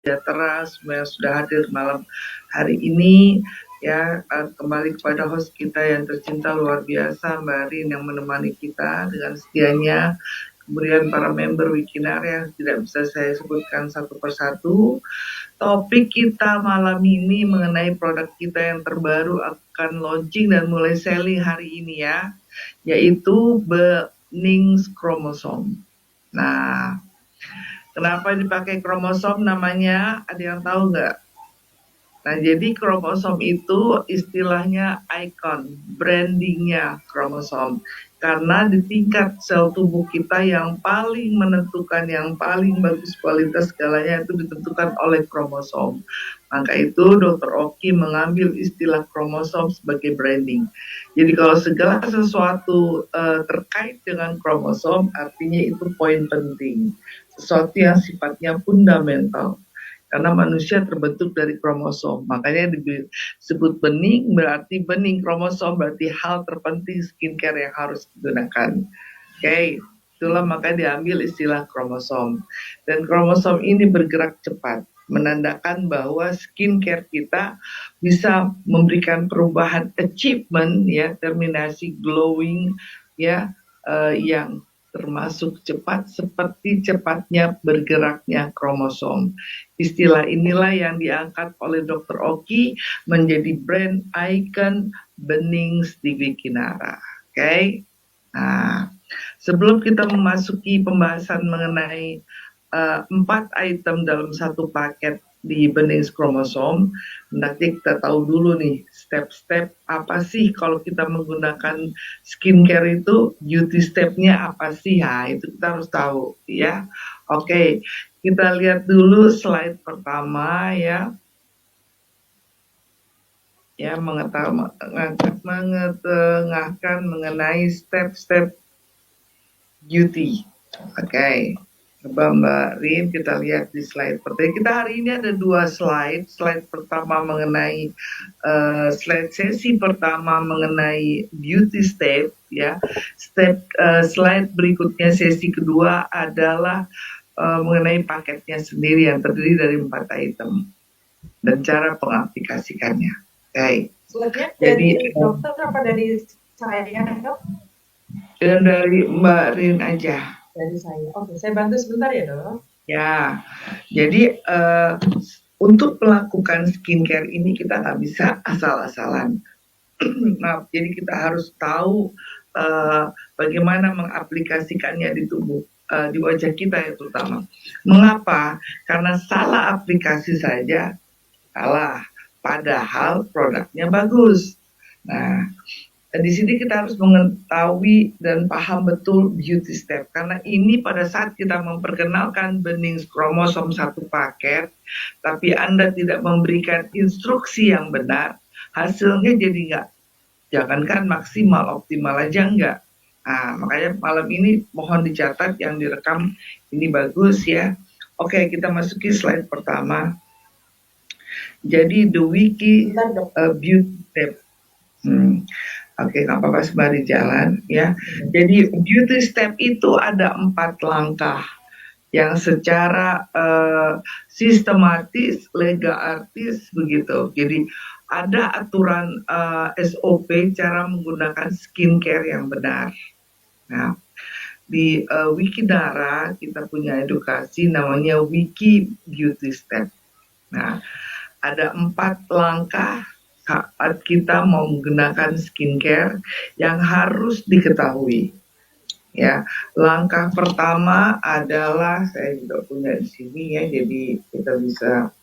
sejahtera semua yang sudah hadir malam hari ini ya. Kembali kepada host kita yang tercinta luar biasa Mbak Rin yang menemani kita dengan setianya, kemudian para member Wikinar yang tidak bisa saya sebutkan satu persatu. Topik kita malam ini mengenai produk kita yang terbaru akan launching dan mulai selling hari ini ya, yaitu Benings Chromosome. Nah, kenapa dipakai kromosom namanya? Ada yang tahu nggak? Nah, jadi kromosom itu istilahnya ikon, brandingnya kromosom. Karena di tingkat sel tubuh kita yang paling menentukan, yang paling bagus kualitas segalanya itu ditentukan oleh kromosom. Maka itu Dr. Oki mengambil istilah kromosom sebagai branding. Jadi kalau segala sesuatu terkait dengan kromosom, artinya itu poin penting. Sesuatu yang sifatnya fundamental. Karena manusia terbentuk dari kromosom, makanya disebut bening, berarti bening kromosom, berarti hal terpenting skincare yang harus digunakan. Oke, itulah makanya diambil istilah kromosom. Dan kromosom ini bergerak cepat, menandakan bahwa skincare kita bisa memberikan perubahan achievement ya, terminasi glowing ya, yang termasuk cepat seperti cepatnya bergeraknya kromosom. Istilah inilah yang diangkat oleh Dr. Oki menjadi brand icon Benings di Wikinara. Oke. Nah, sebelum kita memasuki pembahasan mengenai 4 item dalam satu paket di Benings Chromosome, nanti kita tahu dulu nih step-step apa sih kalau kita menggunakan skincare itu, beauty stepnya apa sih ya, itu kita harus tahu ya. Oke, kita lihat dulu slide pertama ya. Ya, mengetengahkan mengenai step-step beauty. Oke. Coba Mbak Rin kita lihat di slide pertama. Kita hari ini ada 2 slide. Slide pertama mengenai slide sesi pertama mengenai beauty step ya. Slide berikutnya sesi kedua adalah mengenai paketnya sendiri yang terdiri dari 4 item dan cara pengaplikasikannya. Oke. Slide-nya dari dokter apa dari saya, Dok? Dan dari Mbak Rin aja. Dari saya. Oke, saya bantu sebentar ya, Dok. Ya, jadi untuk melakukan skincare ini kita nggak bisa asal-asalan. Nah, jadi kita harus tahu bagaimana mengaplikasikannya di tubuh, di wajah kita ya terutama. Mengapa? Karena salah aplikasi saja salah, padahal produknya bagus. Nah, di sini kita harus mengetahui dan paham betul beauty step, karena ini pada saat kita memperkenalkan Benings Chromosome satu paket, tapi Anda tidak memberikan instruksi yang benar, hasilnya jadi nggak, jangankan maksimal, optimal aja enggak. Nah, makanya malam ini mohon dicatat yang direkam ini bagus ya. Oke, kita masuki slide pertama. Jadi the wiki beauty step. Oke, nggak apa-apa sembari jalan ya. Jadi beauty step itu ada 4 langkah yang secara sistematis, lega artis begitu. Jadi ada aturan SOP cara menggunakan skincare yang benar. Nah, di Wikinara kita punya edukasi namanya Wiki Beauty Step. Nah, ada 4 langkah saat kita mau menggunakan skincare yang harus diketahui. Ya, langkah pertama adalah, saya juga punya di sini ya, jadi kita bisa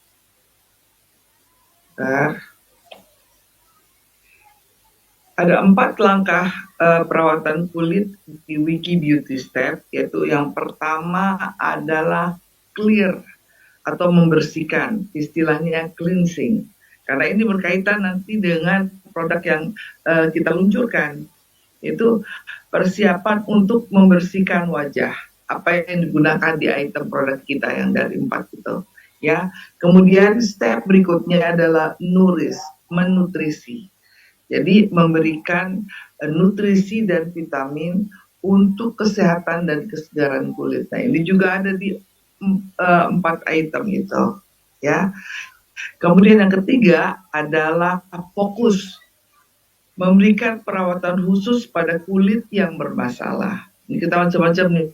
ada 4 langkah perawatan kulit di Wiki Beauty Step, yaitu yang pertama adalah clear atau membersihkan, istilahnya cleansing. Karena ini berkaitan nanti dengan produk yang kita luncurkan. Itu persiapan untuk membersihkan wajah. Apa yang digunakan di item produk kita yang dari 4 itu. Ya. Kemudian step berikutnya adalah nourish, menutrisi. Jadi memberikan nutrisi dan vitamin untuk kesehatan dan kesegaran kulit. Nah, ini juga ada di 4 item itu. ya. Kemudian yang ketiga adalah fokus, memberikan perawatan khusus pada kulit yang bermasalah. Ini kita macam-macam nih.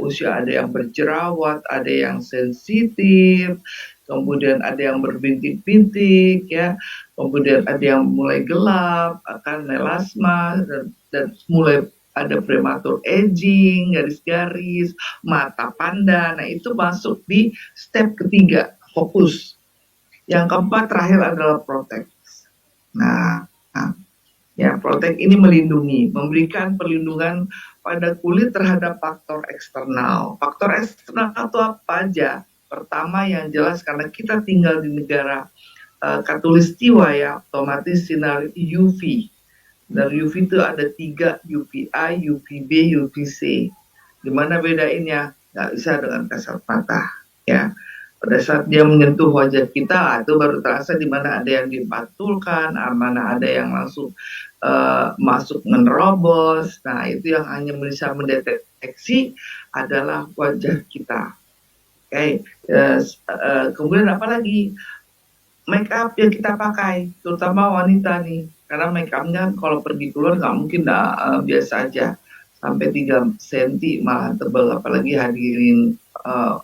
Usia ada yang berjerawat, ada yang sensitif, kemudian ada yang berbintik-bintik, ya, kemudian ada yang mulai gelap, akan melasma, dan mulai ada prematur aging, garis-garis, mata panda. Nah, itu masuk di step ketiga, fokus. Yang keempat terakhir adalah protect. Nah, ya, protect ini melindungi, memberikan perlindungan pada kulit terhadap faktor eksternal. Faktor eksternal itu apa aja? Pertama yang jelas karena kita tinggal di negara Katulistiwa, ya, otomatis sinar UV. Dari UV itu ada 3, UVA, UVB, UVC. Dimana bedainnya? Nggak bisa dengan kasat mata, ya. Pada saat dia menyentuh wajah kita, itu baru terasa di mana ada yang dipantulkan, mana ada yang langsung masuk menerobos. Nah, itu yang hanya bisa mendeteksi adalah wajah kita. Oke, kemudian apa lagi? Make up yang kita pakai, terutama wanita nih, karena make upnya kalau pergi keluar nggak mungkin biasa aja, sampai 3 cm malah tebal, apalagi hadirin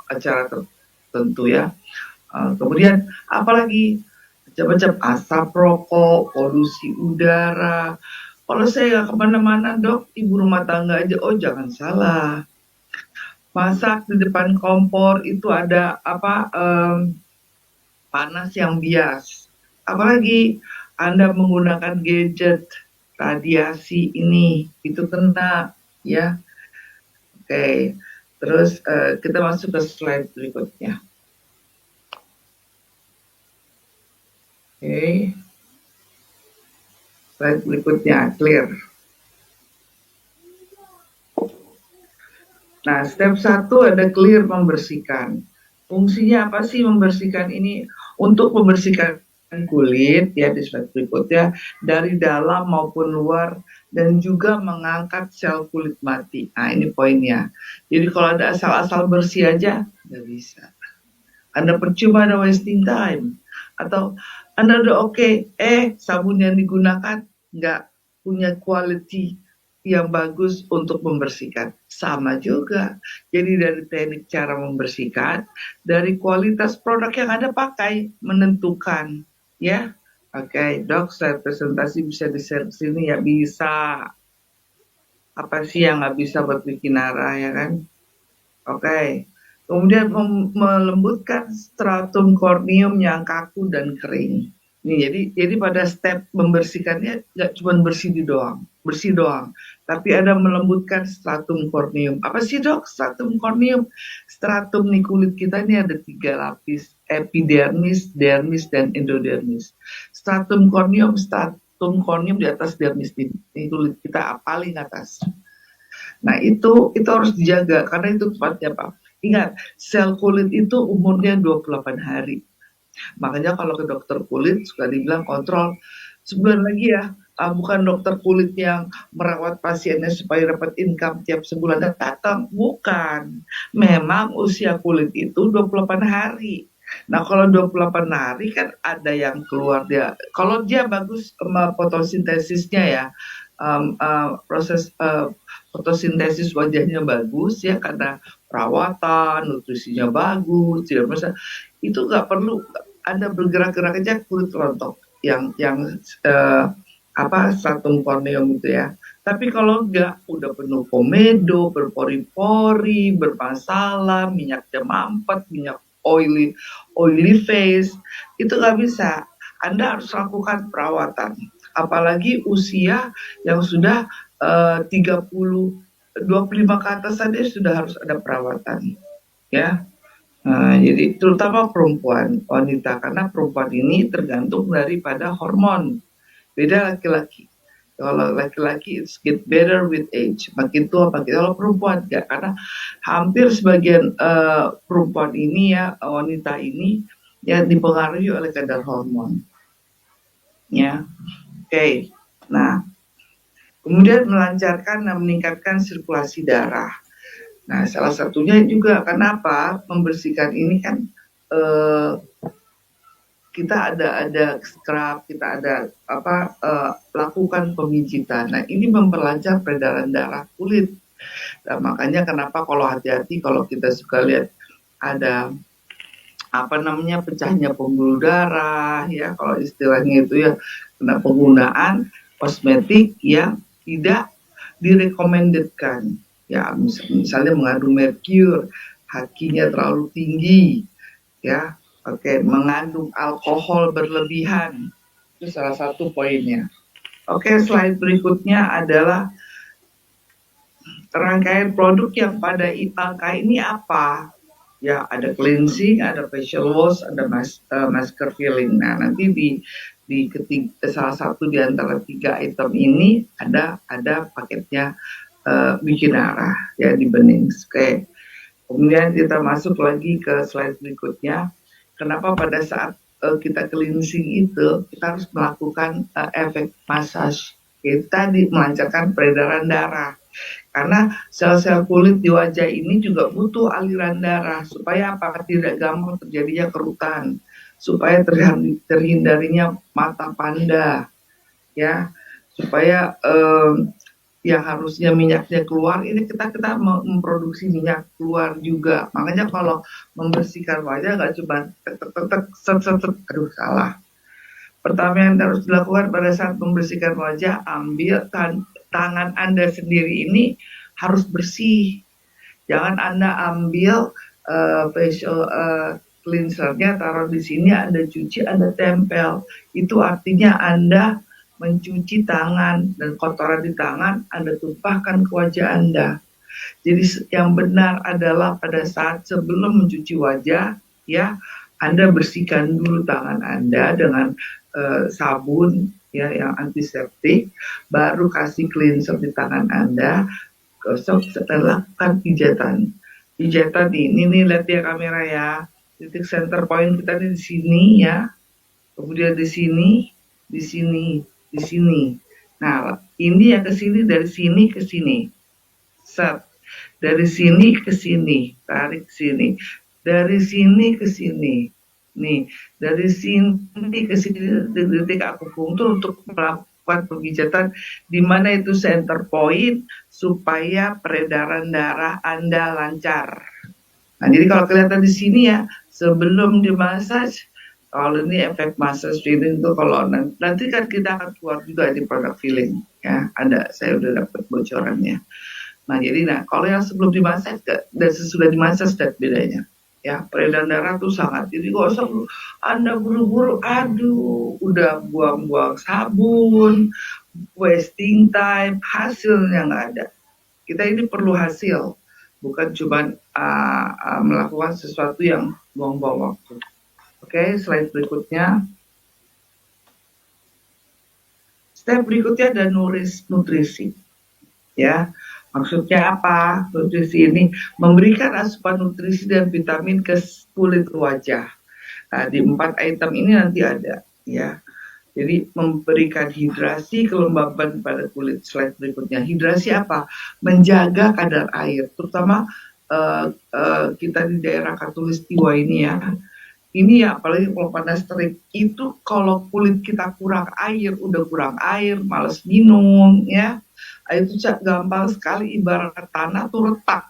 acara tertentu, ya. Kemudian apalagi macam-macam, asap rokok, polusi udara. Kalau saya nggak kemana-mana, Dok, ibu rumah tangga aja, oh jangan salah. Masak di depan kompor itu ada panas yang bias. Apalagi Anda menggunakan gadget, radiasi ini, itu kena, ya. Oke, terus kita masuk ke slide berikutnya. Oke, slide berikutnya, clear. Nah, step 1 ada clear, membersihkan. Fungsinya apa sih membersihkan ini? Untuk membersihkan kulit, ya, di slide berikutnya, dari dalam maupun luar, dan juga mengangkat sel kulit mati. Nah, ini poinnya. Jadi kalau ada asal-asal bersih aja, nggak bisa. Anda percuma, ada wasting time. Atau Anda udah oke, sabun yang digunakan nggak punya quality yang bagus untuk membersihkan. Sama juga. Jadi dari teknik cara membersihkan, dari kualitas produk yang Anda pakai menentukan, ya. Oke, Dok, saya presentasi bisa di-share sini, ya, bisa. Apa sih yang nggak bisa buat bikin arah, ya kan? Oke. Kemudian melembutkan stratum corneum yang kaku dan kering. Nih, jadi pada step membersihkannya nggak cuma bersih doang, tapi ada melembutkan stratum corneum. Apa sih, Dok, stratum corneum? Stratum nih, kulit kita ini ada 3 lapis, epidermis, dermis, dan endodermis. Stratum corneum di atas dermis, ini kulit kita paling atas. Nah, itu harus dijaga karena itu tempatnya, Pak. Ingat, sel kulit itu umurnya 28 hari. Makanya kalau ke dokter kulit suka dibilang kontrol sebulan lagi, ya. Bukan dokter kulit yang merawat pasiennya supaya dapat income tiap sebulan datang. Bukan. Memang usia kulit itu 28 hari. Nah, kalau 28 hari kan ada yang keluar dia. Kalau dia bagus fotosintesisnya, ya, proses fotosintesis wajahnya bagus, ya, karena perawatan, nutrisinya bagus, tidak masalah. Itu nggak perlu Anda bergerak-gerak aja kulit rontok yang stratum corneum itu, ya. Tapi kalau nggak, udah penuh komedo, berpori-pori, bermasalah, minyaknya mampet, minyak oily face, itu nggak bisa. Anda harus lakukan perawatan. Apalagi usia yang sudah 25 ke atas saja sudah harus ada perawatan, ya. Nah, jadi terutama perempuan, wanita, karena perempuan ini tergantung daripada hormon. Beda laki-laki. Kalau laki-laki it's get better with age, makin tua makin. Kalau perempuan enggak, karena hampir sebagian perempuan ini, ya, wanita ini, ya, dipengaruhi oleh kadar hormon, ya. Oke. Nah, kemudian melancarkan dan meningkatkan sirkulasi darah. Nah, salah satunya juga kenapa membersihkan ini kan kita ada scrub, kita ada lakukan pemijitan. Nah, ini memperlancar peredaran darah kulit. Nah, makanya kenapa kalau hati-hati kalau kita suka lihat ada pecahnya pembuluh darah, ya kalau istilahnya itu ya, kena penggunaan kosmetik yang tidak direkomendasikan, ya misalnya mengandung merkur, hakinya terlalu tinggi, ya, mengandung alkohol berlebihan, itu salah satu poinnya. Slide berikutnya adalah rangkaian produk yang pada angka ini apa? Ya, ada cleansing, ada facial wash, ada masker filling. Nah, nanti di ketiga, salah satu di antara 3 item ini ada paketnya bikin arah ya di bening. Oke. Kemudian kita masuk lagi ke slide berikutnya. Kenapa pada saat kita cleansing itu kita harus melakukan efek massage? Kita melancarkan peredaran darah. Karena sel-sel kulit di wajah ini juga butuh aliran darah supaya tidak gampang terjadinya kerutan, supaya terhindarinya mata panda, ya, supaya yang harusnya minyaknya keluar ini kita memproduksi minyak keluar juga. Makanya kalau membersihkan wajah nggak cuma aduh salah. Pertama yang harus dilakukan pada saat membersihkan wajah, ambil tangan Anda sendiri ini harus bersih. Jangan Anda ambil facial cleansernya, taruh di sini, Anda cuci, Anda tempel. Itu artinya Anda mencuci tangan dan kotoran di tangan Anda tumpahkan ke wajah Anda. Jadi yang benar adalah pada saat sebelum mencuci wajah, ya, Anda bersihkan dulu tangan Anda dengan sabun ya yang antiseptik, baru kasih cleanser di tangan Anda, gosok, setelah lakukan pijatan. Pijatan ini nih, lihat ya kamera ya, titik center point kita di sini ya, kemudian di sini, di sini, di sini. Nah, ini yang ke sini, dari sini ke sini, set, dari sini ke sini, tarik sini, dari sini ke sini. Nih, dari sini ke sini titik akupunktur untuk melakukan pemijatan di mana itu center point supaya peredaran darah Anda lancar. Nah, jadi kalau kelihatan di sini ya, sebelum dimasaj, kalau ini efek massage feeling tuh kalau nanti kan kita akan keluar juga di produk feeling ya, saya udah dapat bocorannya. Nah, jadi kalau yang sebelum dimasaj dan sesudah dimasaj dan bedanya. Ya, peredaran darah tuh sangat, jadi gak usah Anda buru-buru, aduh, udah buang-buang sabun, wasting time, hasilnya nggak ada. Kita ini perlu hasil, bukan cuma melakukan sesuatu yang buang-buang waktu. Oke, slide berikutnya. Step berikutnya ada nutrisi. Ya, maksudnya apa? Nutrisi ini memberikan asupan nutrisi dan vitamin ke kulit wajah. Nah, di 4 item ini nanti ada, ya. Jadi memberikan hidrasi, kelembaban pada kulit. Slide berikutnya. Hidrasi apa? Menjaga kadar air, terutama kita di daerah Katulistiwa ini ya. Ini ya, apalagi kalau panas terik, itu kalau kulit kita kurang air, udah kurang air, males minum, ya. Itu gampang sekali ibarat tanah tuh retak.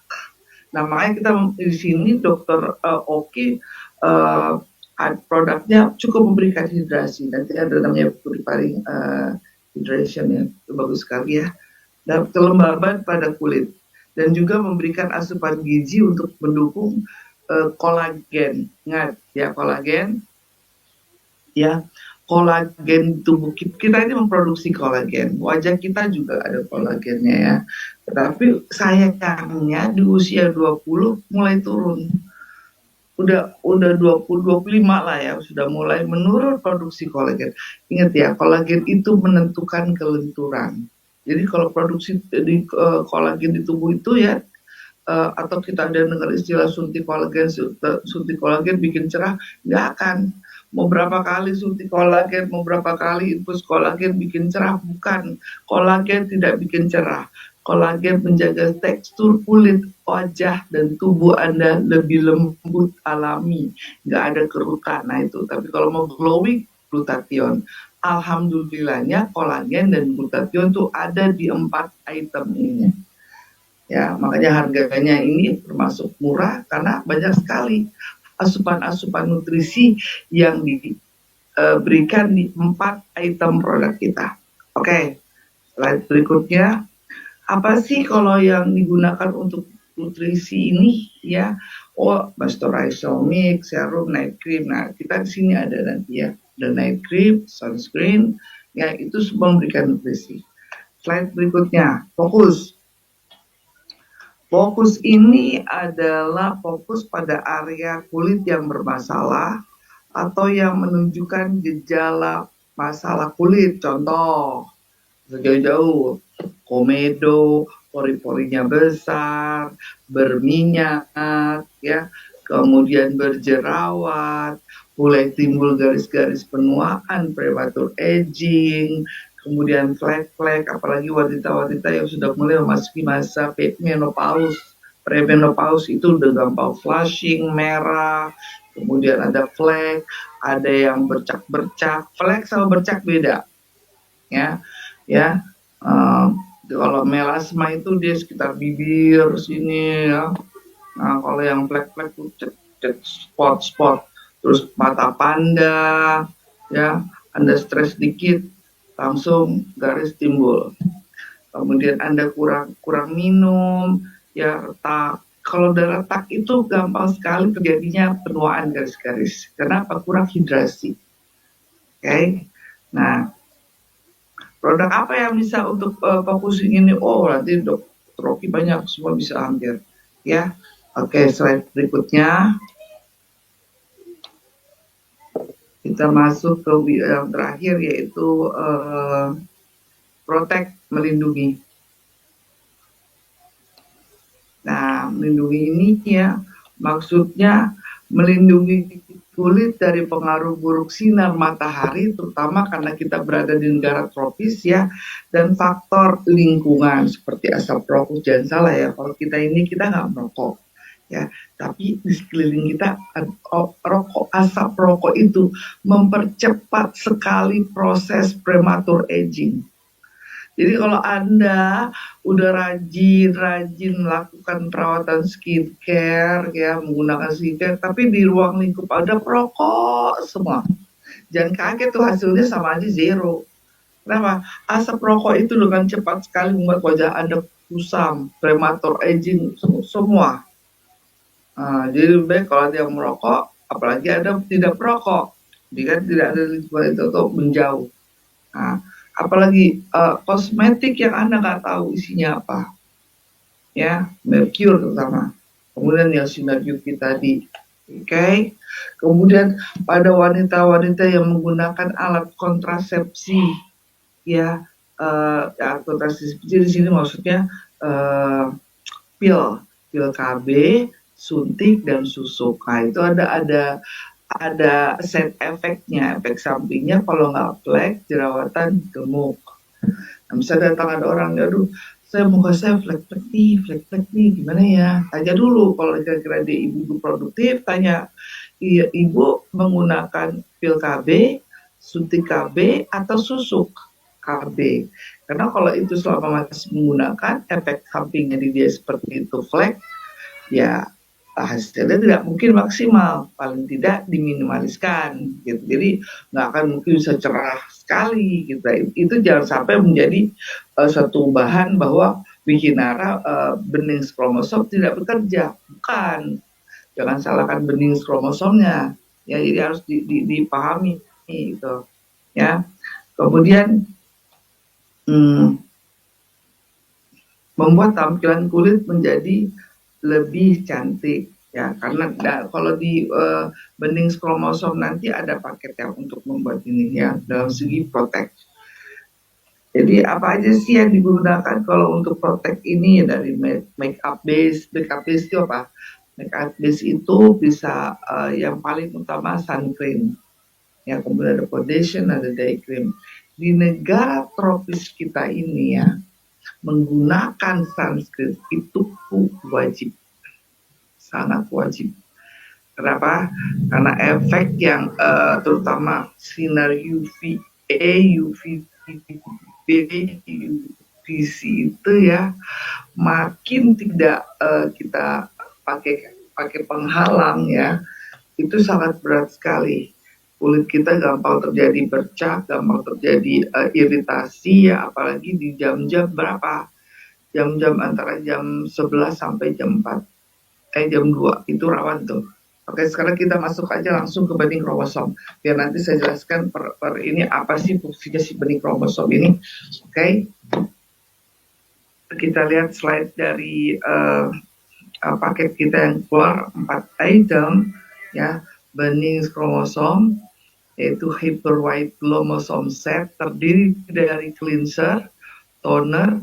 Nah, makanya kita di sini Dokter Oki produknya cukup memberikan hidrasi. Nanti ada namanya purifying hydration ya, itu bagus sekali ya. Dan kelembaban pada kulit dan juga memberikan asupan gizi untuk mendukung kolagen. Ingat ya, kolagen ya. Kolagen tubuh kita ini memproduksi kolagen. Wajah kita juga ada kolagennya ya. Tetapi sayangnya di usia 20 mulai turun. Udah 20 25 lah ya, sudah mulai menurun produksi kolagen. Ingat ya, kolagen itu menentukan kelenturan. Jadi kalau produksi di kolagen di tubuh itu ya, atau kita ada dengar istilah suntik kolagen bikin cerah, nggak akan. Mau berapa kali suntik kolagen, mau berapa kali infus kolagen bikin cerah, bukan. Kolagen tidak bikin cerah. Kolagen menjaga tekstur kulit, wajah, dan tubuh Anda lebih lembut alami. Nggak ada kerutan. Nah itu. Tapi kalau mau glowing, glutathione. Alhamdulillahnya kolagen dan glutathione tuh ada di 4 item ini. Ya, makanya harganya ini termasuk murah karena banyak sekali asupan-asupan nutrisi yang diberikan di 4 item produk kita. Oke, slide berikutnya. Apa sih kalau yang digunakan untuk nutrisi ini ya? Oh, moisturizer mix, serum, night cream. Nah, kita di sini ada nanti ya, the night cream, sunscreen, ya itu semua memberikan nutrisi. Slide berikutnya, fokus. Fokus ini adalah fokus pada area kulit yang bermasalah atau yang menunjukkan gejala masalah kulit. Contoh, sejauh-jauh, komedo, pori-porinya besar, berminyak, ya, kemudian berjerawat, mulai timbul garis-garis penuaan, prematur aging, kemudian flek-flek, apalagi wanita-wanita yang sudah mulai memasuki masa menopause. Premenopause itu udah gampang flushing, merah, kemudian ada flek, ada yang bercak-bercak. Flek sama bercak beda, ya. Kalau melasma itu dia sekitar bibir sini ya. Nah, kalau yang flek-flek itu spot-spot, terus mata panda, ya, Anda stres dikit, langsung garis timbul. Kemudian Anda kurang minum, ya retak. Kalau udah retak itu gampang sekali terjadinya penuaan garis-garis. Kenapa? Kurang hidrasi. Oke. Nah, produk apa yang bisa untuk focusing ini? Oh, nanti Dokter Rocky banyak, semua bisa hampir. Ya, oke, slide berikutnya. Kita masuk ke yang terakhir yaitu protect, melindungi. Nah, melindungi ini ya maksudnya melindungi kulit dari pengaruh buruk sinar matahari, terutama karena kita berada di negara tropis ya, dan faktor lingkungan seperti asap rokok. Jangan salah ya, kalau kita nggak merokok ya, tapi di sekeliling kita asap rokok itu mempercepat sekali proses prematur aging. Jadi kalau Anda udah rajin melakukan perawatan skincare ya, menggunakan skincare, tapi di ruang lingkup Anda perokok semua, jangan kaget tuh hasilnya sama aja zero. Kenapa? Asap rokok itu dengan cepat sekali membuat wajah Anda kusam, prematur aging semua. Nah, jadi lebih baik kalau dia merokok, apalagi Anda tidak perokok, jika tidak ada lingkungan itu tuh menjauh. Nah, apalagi kosmetik yang Anda nggak tahu isinya apa, ya, mercure terutama, kemudian yang sinar UV tadi, oke. Kemudian pada wanita-wanita yang menggunakan alat kontrasepsi, ya, kontrasepsi di sini maksudnya pil KB, suntik dan susuk. Nah, itu ada side efeknya, efek sampingnya kalau nggak flek, jerawatan, gemuk. Nah, misalnya datang ada orang, aduh, muka saya flek-flek nih, gimana ya? Tanya dulu, kalau kira-kira dia ibu produktif, tanya, iya, ibu menggunakan pil KB, suntik KB, atau susuk KB. Karena kalau itu selama masih menggunakan, efek sampingnya di dia seperti itu flek, ya hasilnya tidak mungkin maksimal, paling tidak diminimaliskan gitu. Jadi nggak akan mungkin bisa cerah sekali gitu. Itu jangan sampai menjadi satu bahan bahwa bikin bening kromosom tidak bekerja. Bukan, jangan salahkan bening kromosomnya ya, jadi harus dipahami gitu ya. Kemudian membuat tampilan kulit menjadi lebih cantik ya, karena kalau di bening kromosom nanti ada paket yang untuk membuat ini ya, dalam segi protect. Jadi apa aja sih yang digunakan kalau untuk protect ini ya, dari makeup base itu apa? Makeup base itu bisa yang paling utama sun cream, ya, kemudian ada foundation, ada day cream. Di negara tropis kita ini ya, menggunakan sunscreen itu wajib, sangat wajib. Kenapa? Karena efek yang terutama sinar UVA, UVB, UVC itu ya makin tidak kita pakai penghalang ya, itu sangat berat sekali. Kulit kita gampang terjadi bercak, gampang terjadi iritasi ya, apalagi di jam-jam berapa? Jam-jam antara jam 11 sampai jam 4. Jam 2 itu rawan tuh. Oke, sekarang kita masuk aja langsung ke bening kromosom. Biar nanti saya jelaskan per ini apa sih fungsinya si bening kromosom ini. Oke. Kita lihat slide dari paket kita yang keluar 4 item ya, bening kromosom yaitu Hyper White Chromosome Set, terdiri dari cleanser, toner,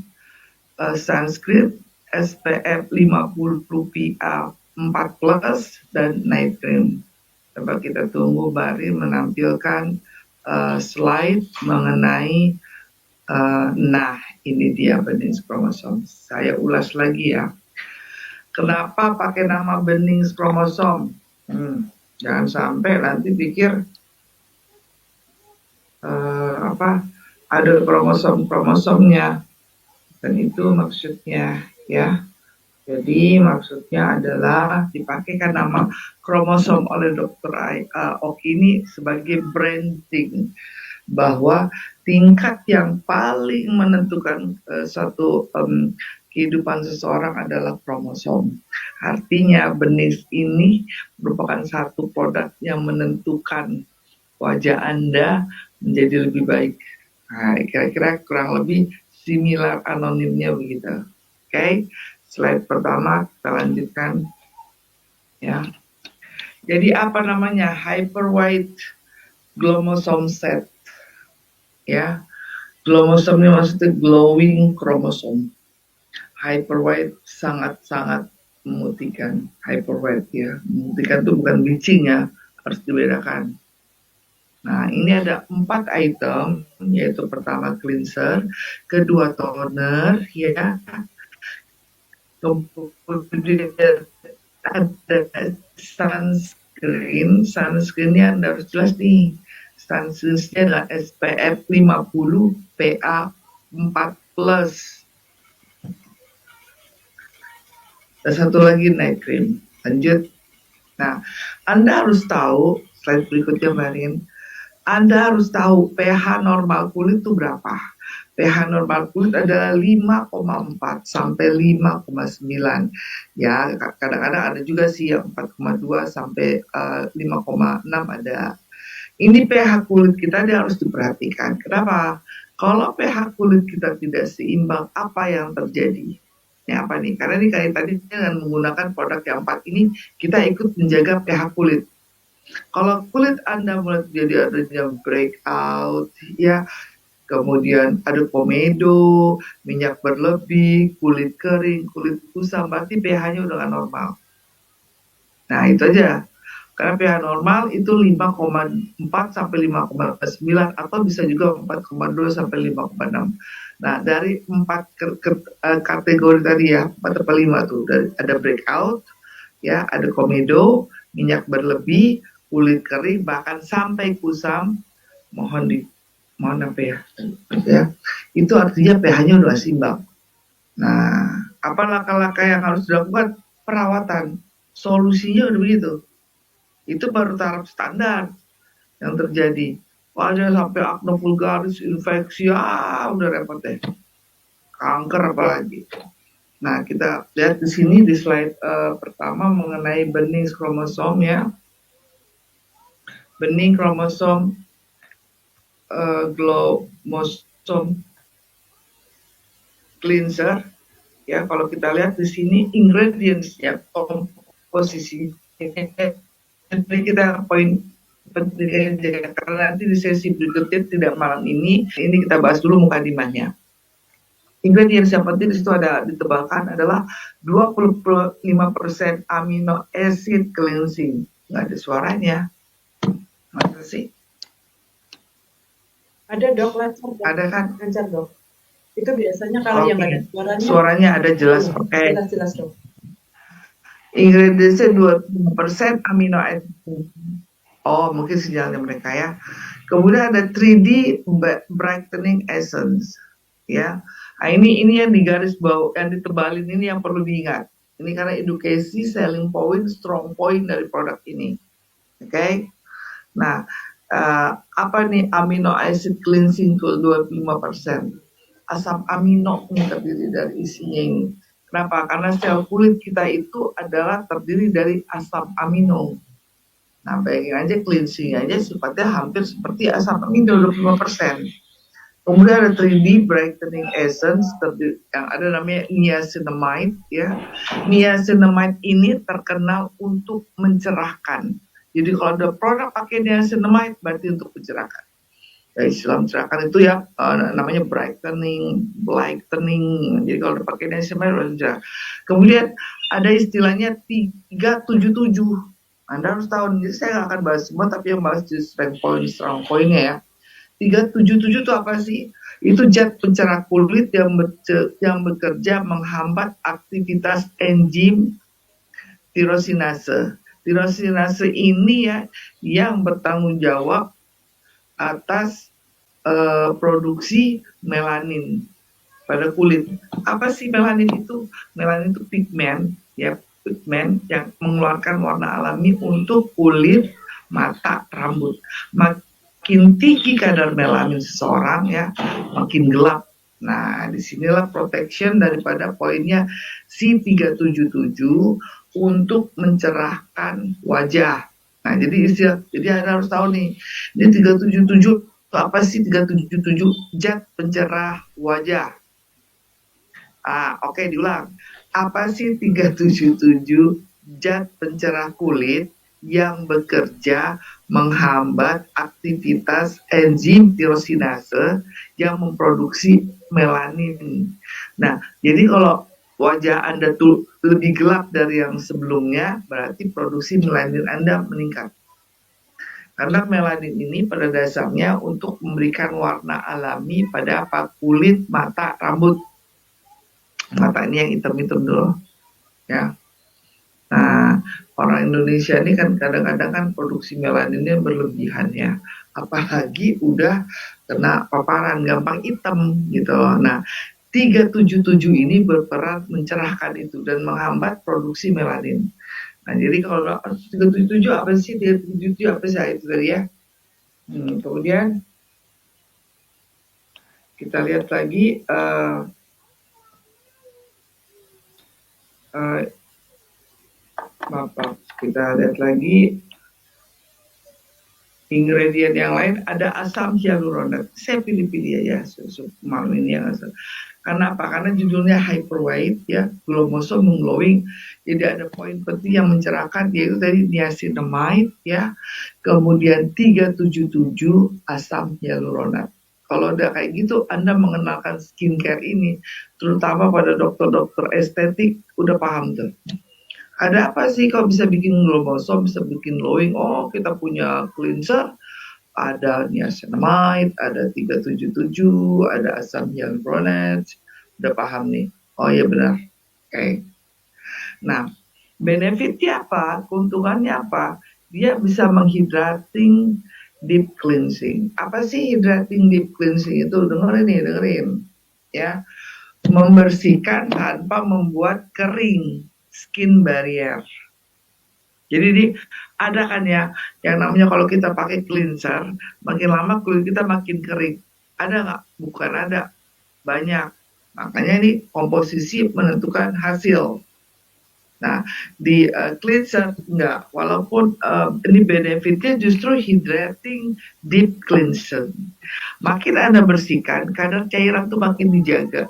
sunscreen, SPF 50 PA 4+, dan night cream. Coba kita tunggu Bari menampilkan slide mengenai nah ini dia bening kromosom. Saya ulas lagi ya. Kenapa pakai nama bening kromosom? Jangan sampai nanti pikir ada kromosom-kromosomnya, dan itu maksudnya ya. Jadi maksudnya adalah dipakaikan nama kromosom oleh Dr. Oki ini sebagai branding bahwa tingkat yang paling menentukan satu kehidupan seseorang adalah kromosom. Artinya benih ini merupakan satu produk yang menentukan wajah Anda menjadi lebih baik. Nah, kira-kira kurang lebih similar anonimnya begitu. Oke, slide pertama kita lanjutkan. Ya. Jadi apa namanya? Hyper White Chromosome Set. Ya. Chromosome ini maksudnya glowing chromosome. Hyper White sangat-sangat memutihkan. Hyper White ya. Memutihkan itu bukan bleaching ya, harus dibedakan. Nah, ini ada 4 item, yaitu pertama cleanser, kedua toner, ya, kemudian ada sunscreen. Sunscreennya Anda harus jelas nih, sunscreennya adalah SPF 50 PA 4+. Dan satu lagi night cream. Lanjut. Nah, Anda harus tahu, slide berikutnya Marin, Anda harus tahu pH normal kulit itu berapa. pH normal kulit adalah 5,4 sampai 5,9. Ya, kadang-kadang ada juga sih yang 4,2 sampai 5,6 ada. Ini pH kulit kita dia harus diperhatikan. Kenapa? Kalau pH kulit kita tidak seimbang, apa yang terjadi? Ini apa nih? Karena ini kayak tadi dengan menggunakan produk yang 4 ini, kita ikut menjaga pH kulit. Kalau kulit Anda mulai terjadi adanya breakout, ya, kemudian ada komedo, minyak berlebih, kulit kering, kulit kusam, berarti pH-nya udah nggak normal. Nah, itu aja. Karena pH normal itu 5,4 sampai 5,9 atau bisa juga 4,2 sampai 5,6. Nah, dari 4 kategori tadi ya, 4 atau 5 tuh, ada breakout, ya, ada komedo, minyak berlebih, kulit kering, bahkan sampai kusam, mohon apa ya, itu artinya pH-nya udah seimbang. Nah, apa langkah-langkah yang harus dilakukan? Perawatan. Solusinya udah begitu. Itu baru taraf standar yang terjadi. Wajah sampai akne vulgaris, infeksi, udah repot deh. Kanker apalagi. Nah, kita lihat di sini di slide pertama mengenai bening kromosom ya. Bening kromosom chromosome cleanser ya. Kalau kita lihat di sini ingredients ya, komposisi ini kita poin penting aja karena nanti di sesi berikutnya tidak malam ini kita bahas dulu mukadimahnya. Ingredients yang penting di situ ada ditebalkan adalah 25% amino acid cleansing. Nggak ada suaranya. Masa sih? Ada dok, lancar dok. Ada kan? Lancar dok. Itu biasanya kalau yang ada suaranya ada jelas. Oke. Jelas dong. Ingredientsnya 25% amino acid. Oh, mungkin sinyalnya mereka ya. Kemudian ada 3D brightening essence, ya. Nah, ini yang digaris bawah, yang ditebalin ini yang perlu diingat. Ini karena edukasi, selling point, strong point dari produk ini. Oke. Nah, apa nih amino acid cleansing tool 25%? Asam amino ini terdiri dari isinya ini. Kenapa? Karena sel kulit kita itu adalah terdiri dari asam amino. Nah, bayangin aja cleansing aja sifatnya hampir seperti asam amino 25%. Kemudian ada 3D brightening essence yang ada namanya niacinamide, ya. Niacinamide ini terkenal untuk mencerahkan. Jadi kalau ada produk pakai niacinamide berarti untuk mencerahkan. Ya, istilah mencerahkan itu ya namanya brightening. Jadi kalau pakai niacinamide berarti mencerah. Kemudian ada istilahnya 377. Anda harus tahu, jadi saya nggak akan bahas semua, tapi yang bahas di strong point-nya ya. 377 itu apa sih? Itu zat pencerah kulit yang bekerja menghambat aktivitas enzim tirosinase. Tirosinase ini ya yang bertanggung jawab atas produksi melanin pada kulit. Apa sih melanin itu? Melanin itu pigmen, ya, pigmen yang mengeluarkan warna alami untuk kulit, mata, rambut. Makin tinggi kadar melanin seseorang ya, makin gelap. Nah, disinilah protection daripada poinnya C377 untuk mencerahkan wajah. Nah, jadi Anda harus tahu nih, ini 377 apa sih 377? Zat pencerah wajah. Oke, diulang. Apa sih 377 zat pencerah kulit yang bekerja menghambat aktivitas enzim tirosinase yang memproduksi melanin. Nah, jadi kalau wajah Anda tuh lebih gelap dari yang sebelumnya, berarti produksi melanin Anda meningkat. Karena melanin ini pada dasarnya untuk memberikan warna alami pada kulit, mata, rambut. Mata ini yang hitam-hitam dulu, ya. Nah, orang Indonesia ini kan kadang-kadang kan produksi melaninnya berlebihan ya. Apalagi udah kena paparan gampang hitam gitu. Nah, 377 ini berperan mencerahkan itu dan menghambat produksi melanin. Nah, jadi kalau 377 apa sih? 377 apa sih itu tadi ya? Kemudian kita lihat lagi kita lihat lagi ingredient yang lain. Ada asam hyaluronat. Saya pilih-pilih ya malam ini yang asam. Karena apa? Karena judulnya hyperwhite ya, glowmoso mengglowing. Jadi ada poin penting yang mencerahkan, yaitu tadi niacinamide ya. Kemudian 377 asam hyaluronat. Kalau udah kayak gitu, Anda mengenalkan skincare ini, terutama pada dokter-dokter estetik, udah paham tuh. Ada apa sih kalau bisa bikin glowmoso, bisa bikin glowing? Oh, kita punya cleanser, ada niacinamide, ada 377, ada asam hyaluronat. Udah paham nih? Oh iya benar. Oke. Nah, benefitnya apa? Keuntungannya apa? Dia bisa menghydrating deep cleansing. Apa sih hydrating deep cleansing itu? Dengerin. Ya. Membersihkan tanpa membuat kering skin barrier. Jadi ada kan ya yang namanya kalau kita pakai cleanser, makin lama kulit kita makin kering. Ada nggak? Bukan ada. Banyak. Makanya ini komposisi menentukan hasil. Nah, di cleanser enggak. Walaupun ini benefitnya justru hydrating deep cleanser. Makin Anda bersihkan, kadar cairan tuh makin dijaga.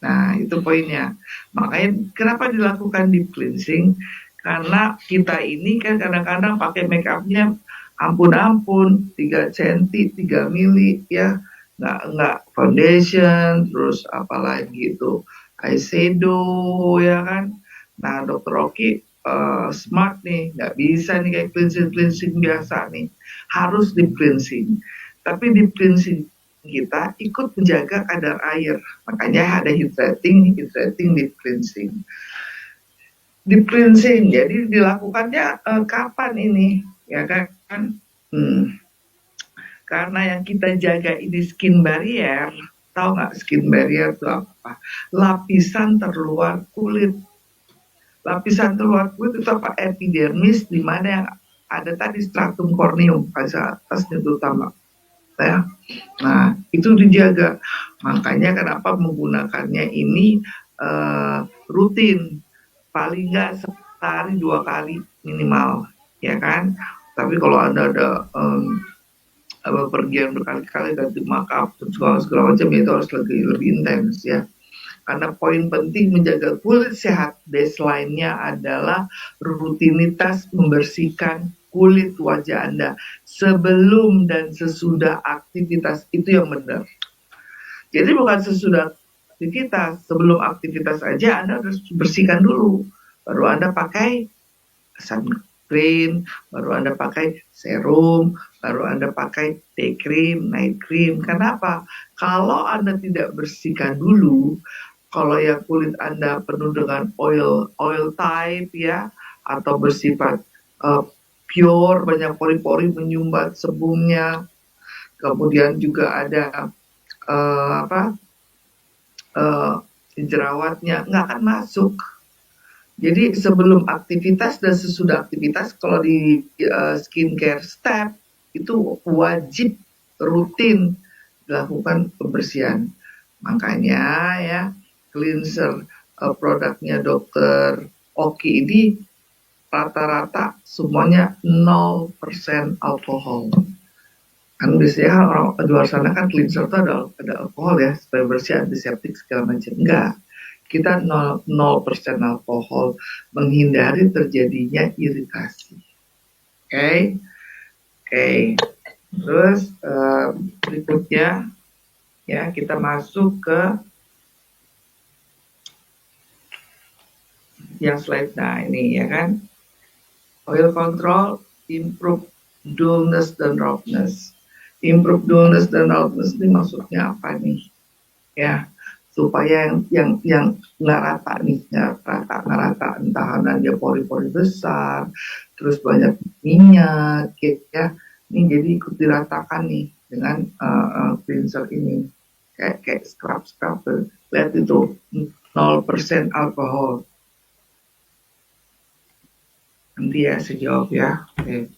Nah, itu poinnya. Makanya kenapa dilakukan deep cleansing? Karena kita ini kan kadang-kadang pakai make up-nya ampun-ampun, 3 cm, 3 mili ya. Nggak foundation, terus apalagi itu eyeshadow ya kan. Nah, Dr. Rocky smart nih, nggak bisa nih kayak cleansing biasa nih. Harus deep cleansing. Tapi deep cleansing kita ikut menjaga kadar air. Makanya ada hydrating, deep cleansing. Deep cleansing, jadi dilakukannya kapan ini, ya kan? Karena yang kita jaga ini skin barrier. Tahu nggak skin barrier itu apa? Lapisan terluar kulit. Lapisan terluar kulit itu apa? Epidermis, di mana yang ada tadi stratum corneum pada atasnya terutama. Ya. Nah, itu dijaga. Makanya kenapa menggunakannya ini rutin. Paling nggak sehari 2 kali minimal, ya kan? Tapi kalau Anda ada pergian berkali-kali ganti makeup segala macam, itu harus lebih intens ya. Karena poin penting menjaga kulit sehat, baseline-nya adalah rutinitas membersihkan kulit wajah Anda sebelum dan sesudah aktivitas, itu yang benar. Jadi bukan sesudah aktivitas, sebelum aktivitas aja Anda harus bersihkan dulu. Baru Anda pakai sunscreen, baru Anda pakai serum, baru Anda pakai day cream, night cream. Kenapa? Kalau Anda tidak bersihkan dulu, kalau yang kulit Anda penuh dengan oil type ya, atau bersifat pure, banyak pori-pori menyumbat sebumnya, kemudian juga ada jerawatnya, nggak akan masuk. Jadi sebelum aktivitas dan sesudah aktivitas, kalau di skincare step itu wajib rutin dilakukan pembersihan. Makanya ya, cleanser produknya Dr. Oki ini rata-rata semuanya 0% alkohol. Kan biasanya orang di luar sana kan cleanser itu ada alkohol ya, supaya bersih, antiseptik segala macam. Enggak, kita 0% alkohol, menghindari terjadinya iritasi. Oke. Terus berikutnya ya, kita masuk ke yang slide. Nah ini ya kan, oil control, improve dullness dan roughness. Improve dullness dan roughness ini maksudnya apa nih? Ya, supaya yang nggak rata nih, nggak rata, entah dia pori-pori besar, terus banyak minyak, ya. Ini jadi ikut diratakan nih dengan cleanser ini, kayak scrub. Lihat itu 0% alkohol. Nanti ya saya jawab ya. Oke.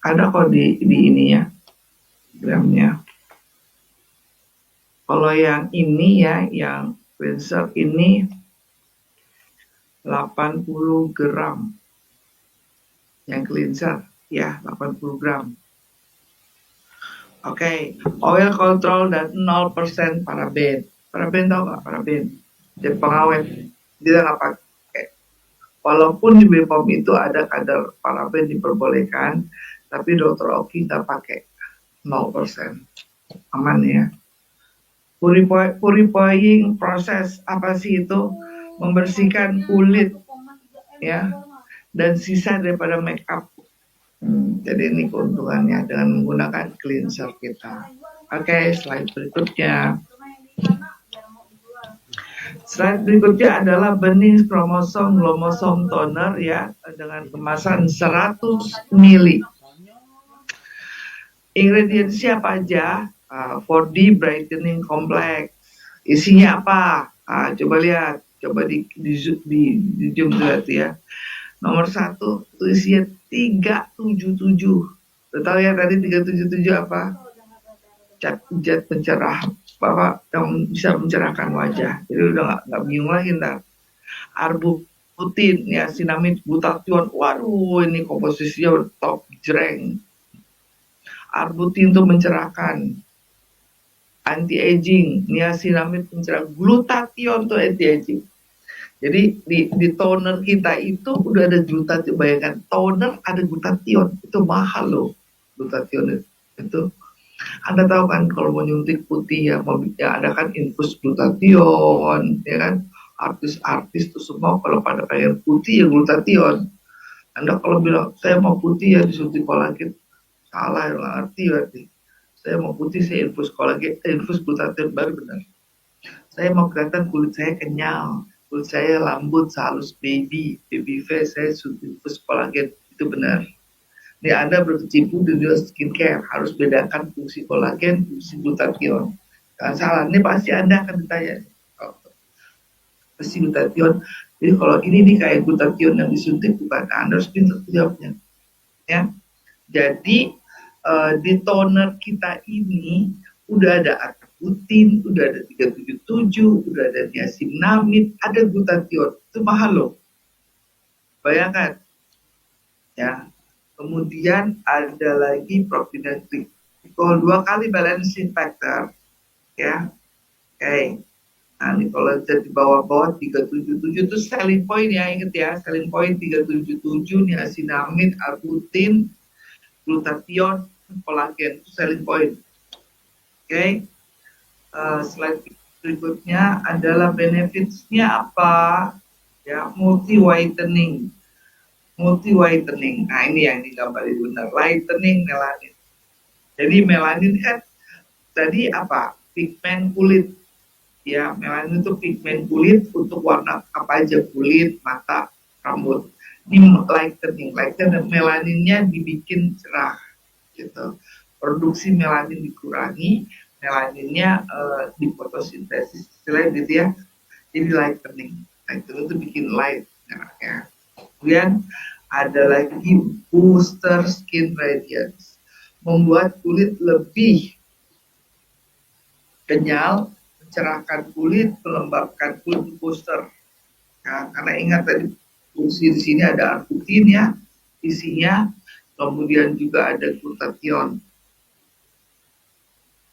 Ada kok di ini ya, gramnya. Kalau yang ini ya, yang cleanser ini 80 gram. Yang cleanser ya 80 gram. Oke, oil control dan 0% paraben. Paraben tau nggak paraben? Jadi pengawet. Dia nggak pakai. Walaupun di BPOM itu ada kadar paraben diperbolehkan, tapi Dr. Oki nggak pakai 0%. Aman ya. Purifying proses, apa sih itu? Membersihkan kulit ya, dan sisa daripada make up. Jadi ini keuntungannya dengan menggunakan cleanser kita. Oke, slide berikutnya. Slide berikutnya adalah bening glomosom toner ya, dengan kemasan 100 ml. Ingredientsnya apa aja? 4D Brightening Complex. Isinya apa? Coba lihat, coba di zoom lihat ya. Nomor 1 itu isinya 377. Tahu ya tadi 377 apa? Zat pencerah, Bapak, yang bisa mencerahkan wajah. Jadi udah nggak bingung lagi ntar. Arbutin, niacinamide, glutathione. Waduh, ini komposisinya top jreng. Arbutin itu mencerahkan, anti-aging, niacinamide mencerahkan, glutathione itu anti-aging. Jadi di toner kita itu udah ada glutathione. Bayangkan toner ada glutathione, itu mahal loh glutathione itu. Anda tahu kan kalau mau nyuntik putih ya ada kan infus glutathione, ya kan? Artis-artis tuh semua kalau pada pengen putih ya glutathione. Anda kalau bilang saya mau putih ya disuntik kolagen, salah, nggak ngerti berarti. Saya mau putih, saya infus kolagen, infus glutathione baru benar. Saya mau kelihatan kulit saya kenyal, kulit saya lembut, sehalus baby face, saya infus kolagen, itu benar. Ini Anda berkecimpung di dunia skincare, harus bedakan fungsi kolagen, fungsi glutathione. Kalau salah, ini pasti Anda akan ditanya. Fungsi glutathione. Jadi kalau ini nih kayak glutathione yang disuntik, bukan Anda harus pintar jawabnya. Ya. Jadi di toner kita ini udah ada arbutin, udah ada 377, udah ada niacinamide, ada glutathione. Itu mahal loh. Bayangkan. Ya. Kemudian ada lagi propilen glikol 2 kali balancing factor. Ya. Oke. Nah, ini kalau di bawah-bawah 377 itu selling point ya, inget ya, selling point 377 niacinamide, arbutin, glutathione, kolagen, itu selling point. Oke. Slide berikutnya adalah benefitsnya apa? Ya, multi whitening. Nah ini yang digambar itu benar, lightening melanin. Jadi melanin kan tadi apa? Pigmen kulit. Ya, melanin itu pigmen kulit untuk warna apa aja, kulit, mata, rambut. Ini lightening melaninnya dibikin cerah gitu. Produksi melanin dikurangi, melaninnya difotosintesis, selain gitu ya. Jadi lightening itu bikin light ya. Kemudian ada lagi booster skin radiance, membuat kulit lebih kenyal, mencerahkan kulit, melembabkan kulit, booster. Nah, karena ingat tadi fungsi di sini ada arbutin ya, isinya, kemudian juga ada glutathione.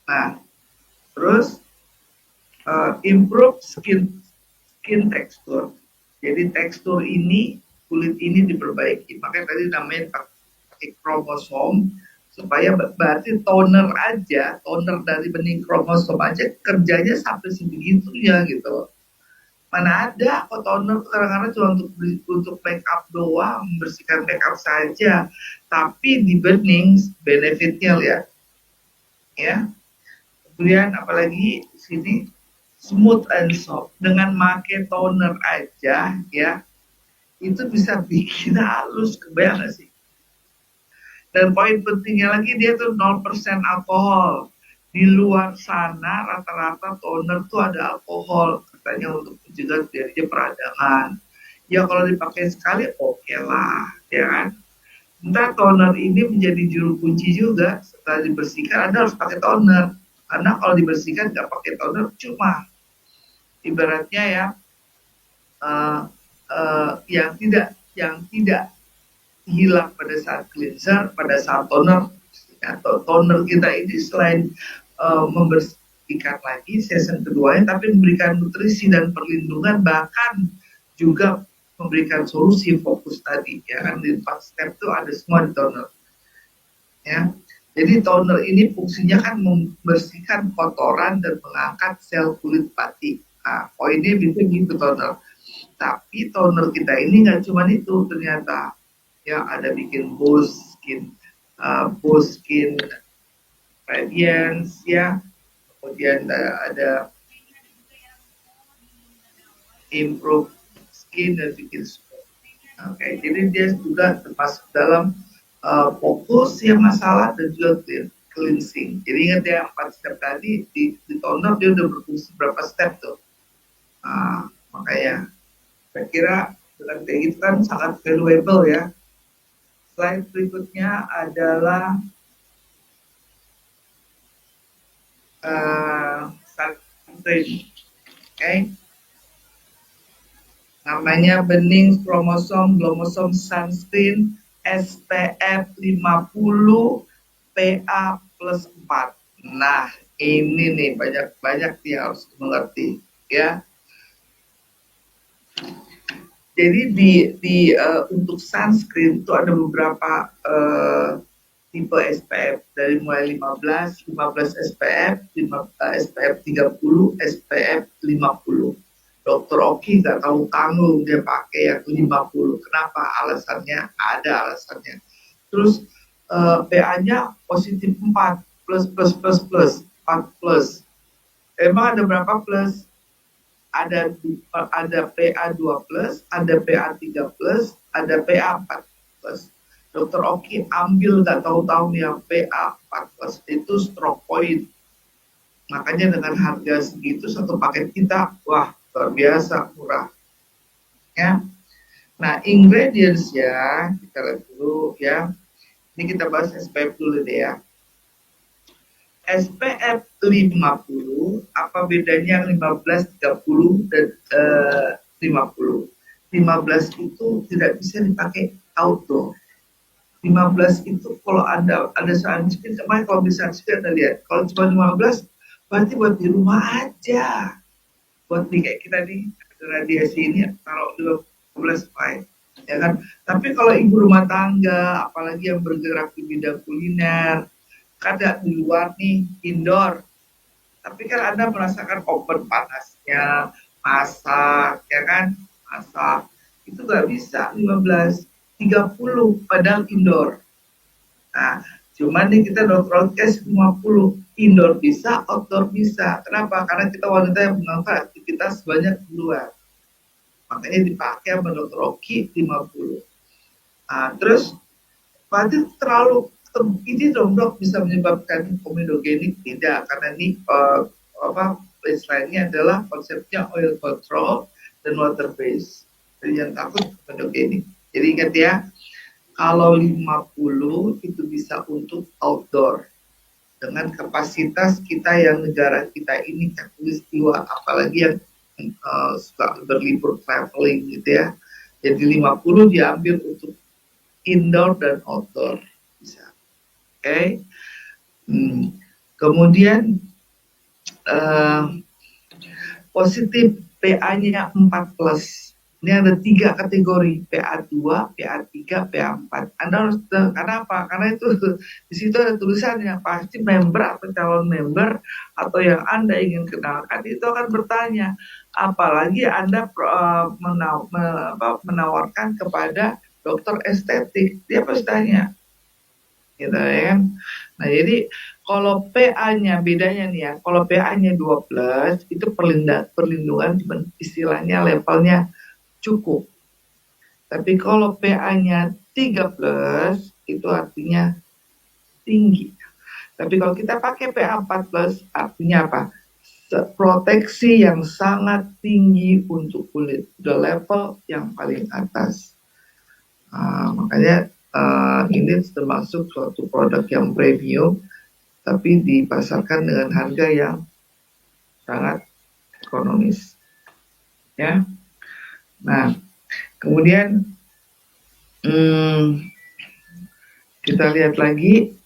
Nah, terus improve skin texture. Jadi tekstur ini, kulit ini diperbaiki. Makanya tadi namanya pakai kromosom, supaya berarti toner dari benih kromosom aja kerjanya sampai sebegitu ya gitu. Mana ada kok toner kadang-kadang cuma untuk make up doang, membersihkan make up saja. Tapi di bening benefitnya lihat. Ya. Kemudian apalagi sini smooth and soft, dengan make toner aja ya itu bisa bikin halus, kebayang gak sih? Dan poin pentingnya lagi, dia tuh 0% alkohol. Di luar sana rata-rata toner tuh ada alkohol, katanya untuk mencegah terjadinya peradangan. Ya kalau dipakai sekali oke lah, ya kan? Entah toner ini menjadi juru kunci juga. Setelah dibersihkan Anda harus pakai toner, karena kalau dibersihkan nggak pakai toner cuma ibaratnya ya yang tidak hilang pada saat cleanser, pada saat toner, atau toner kita ini selain membersihkan lagi season keduanya, tapi memberikan nutrisi dan perlindungan, bahkan juga memberikan solusi fokus tadi ya kan. Di 4 step itu ada semua di toner ya. Jadi toner ini fungsinya kan membersihkan kotoran dan mengangkat sel kulit batik. Nah, poinnya gitu toner. Tapi toner kita ini nggak cuma itu ternyata. Ya, ada bikin boost skin radiance ya. Kemudian ada improve skin dan bikin smooth. Oke, jadi dia juga termasuk dalam fokus yang masalah dan juga cleansing. Jadi ingat ya 4 step tadi di toner dia udah berfungsi berapa step tuh. Makanya saya kira dengan kayak gitu kan sangat valuable ya. Slide berikutnya adalah sunscreen. Oke. Namanya bening kromosom sunscreen SPF 50 PA+4. Nah, ini nih banyak yang harus mengerti ya. Jadi untuk sunscreen itu ada beberapa tipe SPF, dari mulai 15 SPF, SPF 30, SPF 50. Dr. Oki nggak tahu tanggung dia pakai yang 50. Kenapa? Alasannya ada alasannya. Terus PA-nya positif 4, plus, 4 plus. Emang ada berapa plus? Ada PA2 plus, ada PA3 plus, ada PA4 plus. Dokter Oki ambil nggak tahu-tahu yang PA4 plus itu stroke point. Makanya dengan harga segitu satu paket kita, wah luar biasa murah. Ya. Nah ingredients ya, kita lihat dulu ya. Ini kita bahas SPF dulu deh ya. SPF 50, apa bedanya 15, 30, dan 50? 15 itu tidak bisa dipakai outdoor. 15 itu kalau ada sunscreen, kemarin kalau bisa sunscreen Anda lihat, kalau cuma 15 berarti buat di rumah aja. Buat di kayak kita di radiasi ini taruh 15 fine, ya kan? Tapi kalau ibu rumah tangga, apalagi yang bergerak di bidang kuliner, kada di luar nih, indoor. Tapi kan Anda merasakan open panasnya, masak, ya kan? Masak. Itu nggak bisa 15, 30 padahal indoor. Nah, cuman nih kita broadcast 50, indoor bisa, outdoor bisa. Kenapa? Karena kita wanita yang melakukan aktivitas banyak di luar. Makanya dipakai sama Dr. Oki 50. Nah, terus berarti terlalu ini dong dok bisa menyebabkan komedogenik? Tidak, karena ini baseline-nya adalah konsepnya oil control dan water base. Jadi yang takut komedogenik. Jadi ingat ya, kalau 50 itu bisa untuk outdoor dengan kapasitas kita yang negara kita ini katulistiwa, apalagi yang suka berlibur traveling gitu ya. Jadi 50 diambil untuk indoor dan outdoor bisa. Oke. Kemudian positif PA-nya 4 plus. Ini ada 3 kategori, PA2, PA3, PA4. Anda harus, karena apa? Karena itu di situ ada tulisannya, pasti member atau calon member atau yang Anda ingin kenalkan itu akan bertanya. Apalagi Anda menawarkan kepada dokter estetik, dia pasti tanya. Gitu ya kan. Nah, jadi kalau PA-nya bedanya nih ya, kalau PA-nya 12 itu perlindungan istilahnya levelnya cukup. Tapi kalau PA-nya 13 itu artinya tinggi. Tapi kalau kita pakai PA 14 artinya apa? Proteksi yang sangat tinggi untuk kulit, the level yang paling atas. Makanya ini termasuk suatu produk yang premium, tapi dipasarkan dengan harga yang sangat ekonomis. Ya. Nah, kemudian kita lihat lagi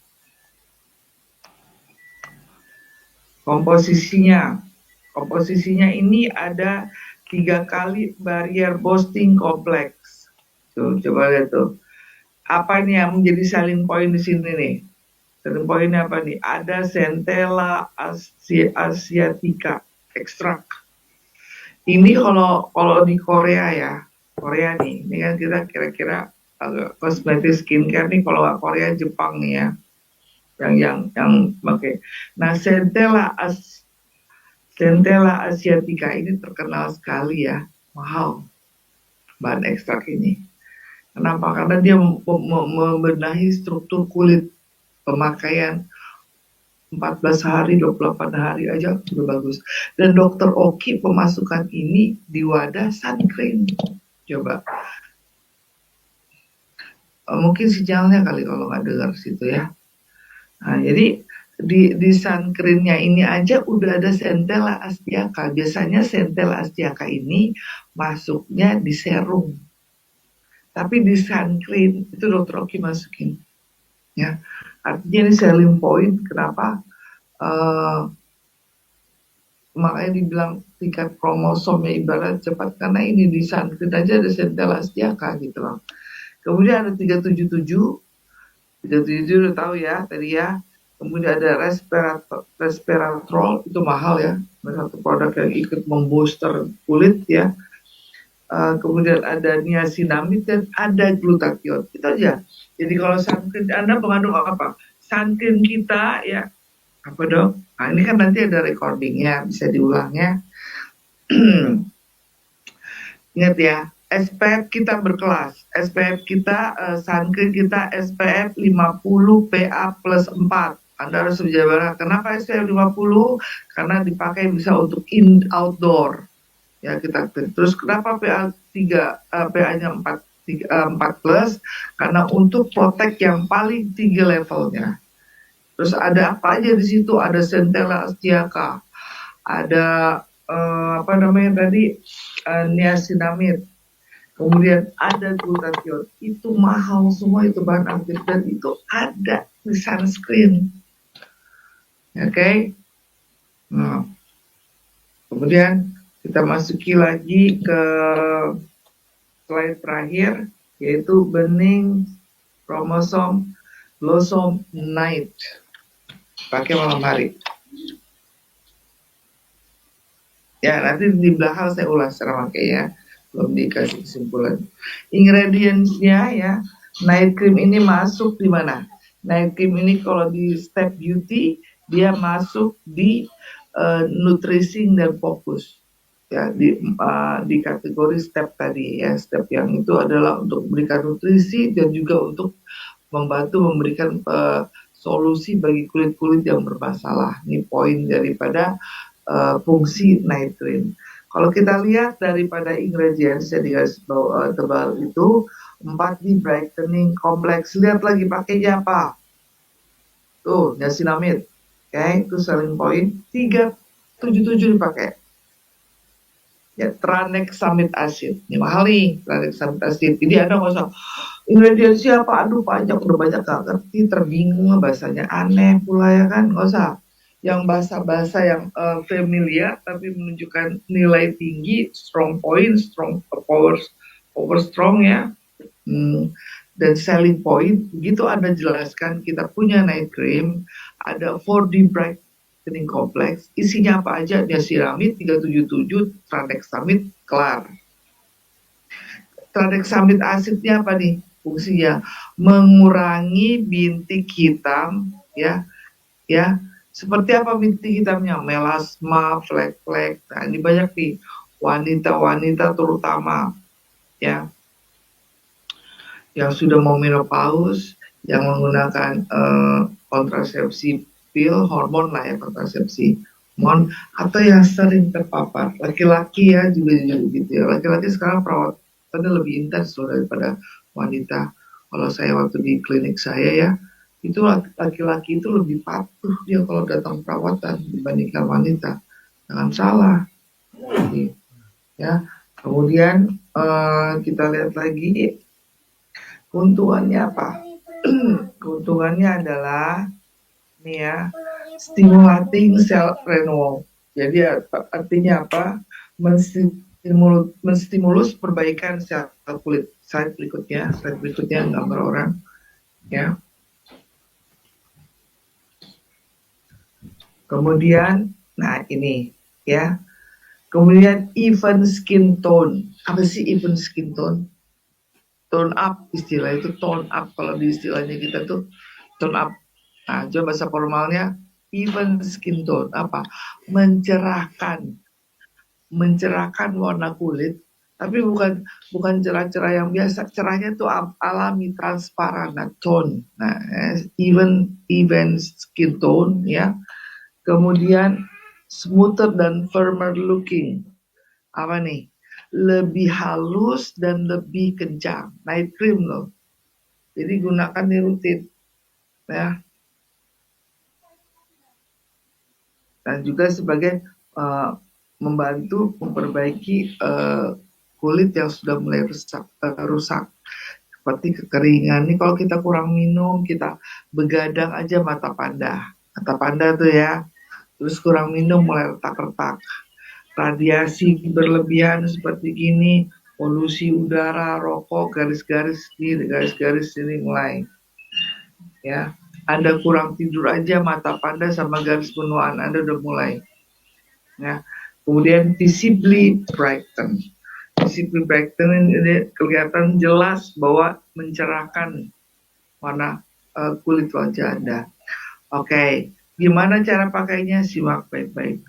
komposisinya. Komposisinya ini ada 3 kali barrier boosting kompleks. Tuh, coba lihat tuh. Apa nih yang menjadi selling point di sini nih? Selling pointnya apa nih? Ada Centella asiatica ekstrak. Ini kalau di Korea ya, Korea nih, ini kan kita kira-kira kosmetik skincare nih kalau nggak Korea Jepang nih ya, yang pakai. Nah Centella asiatica ini terkenal sekali ya, mahal bahan ekstrak ini. Kenapa? Karena dia membenahi struktur kulit, pemakaian 14 hari, 28 hari aja sudah bagus. Dan dokter Oki pemasukan ini di wadah sun cream. Coba. Mungkin sinyalnya kali kalau nggak dengar situ ya. Nah, jadi di sun cream-nya ini aja udah ada Centella asiatica. Biasanya Centella asiatica ini masuknya di serum. Tapi di sun cream itu dokter Oki masukin. Ya. Artinya ini selling point kenapa makanya dibilang tingkat kromosomnya ibarat cepat karena ini di sun cream aja ada Centella asiatica gitu loh. Kemudian ada 377 udah tahu ya tadi ya. Kemudian ada resveratrol itu mahal ya, satu produk yang ikut membooster kulit ya. Kemudian ada niacinamide dan ada glutathione. Itu aja. Jadi kalau sun cream Anda mengandung apa? Sun cream kita ya Apa dong? Nah, ini kan nanti ada recordingnya, bisa diulangnya. Ingat ya, SPF kita berkelas. SPF kita, sunscreen kita SPF 50 PA plus 4. Anda harus menjaga. Kenapa SPF 50? Karena dipakai bisa untuk outdoor. Ya, kita terus kenapa PA 3, PA-nya 4 plus? Karena untuk protect yang paling tinggi levelnya. Terus ada apa aja di situ? Ada Centella astiaca, ada apa namanya tadi, niacinamide, kemudian ada glutathione. Itu mahal semua itu bahan aktif dan itu ada di sunscreen. Oke. Nah, kemudian kita masuki lagi ke slide terakhir, yaitu bening kromosom blossom night, pakai malam hari. Ya, nanti di belakang saya ulas secara pakai ya, belum dikasih kesimpulan. Ingredientsnya ya, night cream ini masuk di mana? Night cream ini kalau di Step Beauty dia masuk di nutrisi dan fokus ya, di kategori step tadi ya. Step yang itu adalah untuk memberikan nutrisi dan juga untuk membantu memberikan solusi bagi kulit-kulit yang bermasalah. Ini poin daripada fungsi night cream. Kalau kita lihat daripada ingredients yang digaris tebal itu 4D brightening complex. Lihat lagi pakainya apa? Tuh, niacinamide. Oke, itu selling point 377 dipakai. Ya, tranexamide acid. Ini mahal nih, tranexamide acid. Jadi Anda nggak usah ingredients siapa, aduh banyak, udah banyak gak ngerti, terbingung, bahasanya aneh pula ya kan, nggak usah. Yang bahasa-bahasa yang familiar tapi menunjukkan nilai tinggi, strong point, strong power strong ya, dan selling point. Begitu Anda jelaskan kita punya night cream, ada 4D brightening complex, isinya apa aja? Niacinamide 377, tranexamide, kelar. Tranexamide acidnya apa nih fungsinya? Mengurangi bintik hitam ya, ya. Seperti apa bintik hitamnya? Melasma, flek-flek. Nah, ini banyak nih wanita-wanita terutama ya yang sudah mau menopause, yang menggunakan kontrasepsi pil, hormon lah ya, kontrasepsi hormon, atau yang sering terpapar. Laki-laki ya juga gitu ya. Laki-laki sekarang perawatannya lebih intens loh daripada wanita. Kalau saya waktu di klinik saya ya, itu laki-laki itu lebih patuh dia kalau datang perawatan dibandingkan wanita. Jangan salah. Jadi, ya. Kemudian kita lihat lagi keuntungannya apa? Keuntungannya adalah nih ya, stimulating cell renewal. Jadi artinya apa? Menstimulus perbaikan sel kulit. Slide berikutnya gambar orang ya. Kemudian, nah ini ya. Kemudian even skin tone. Apa sih even skin tone? Tone up, istilah itu tone up. Kalau di istilahnya kita tuh tone up. Nah, coba bahasa formalnya even skin tone apa? Mencerahkan warna kulit, tapi bukan cerah-cerah yang biasa. Cerahnya tuh alami, transparan, nah, tone. Nah, even skin tone ya. Kemudian smoother dan firmer looking. Apa nih? Lebih halus dan lebih kencang. Night cream loh. Jadi gunakan di rutin ya. Dan juga sebagai membantu memperbaiki kulit yang sudah mulai rusak seperti kekeringan. Ini kalau kita kurang minum, kita begadang aja mata panda tuh ya, terus kurang minum mulai retak-retak. Radiasi berlebihan seperti gini, polusi udara, rokok, garis-garis ini mulai ya. Anda kurang tidur aja mata panda sama garis penuaan Anda udah mulai ya. Kemudian visibly brighten. Visibly brighten ini kelihatan jelas bahwa mencerahkan warna kulit wajah Anda. Oke, Gimana cara pakainya? Simak baik-baik.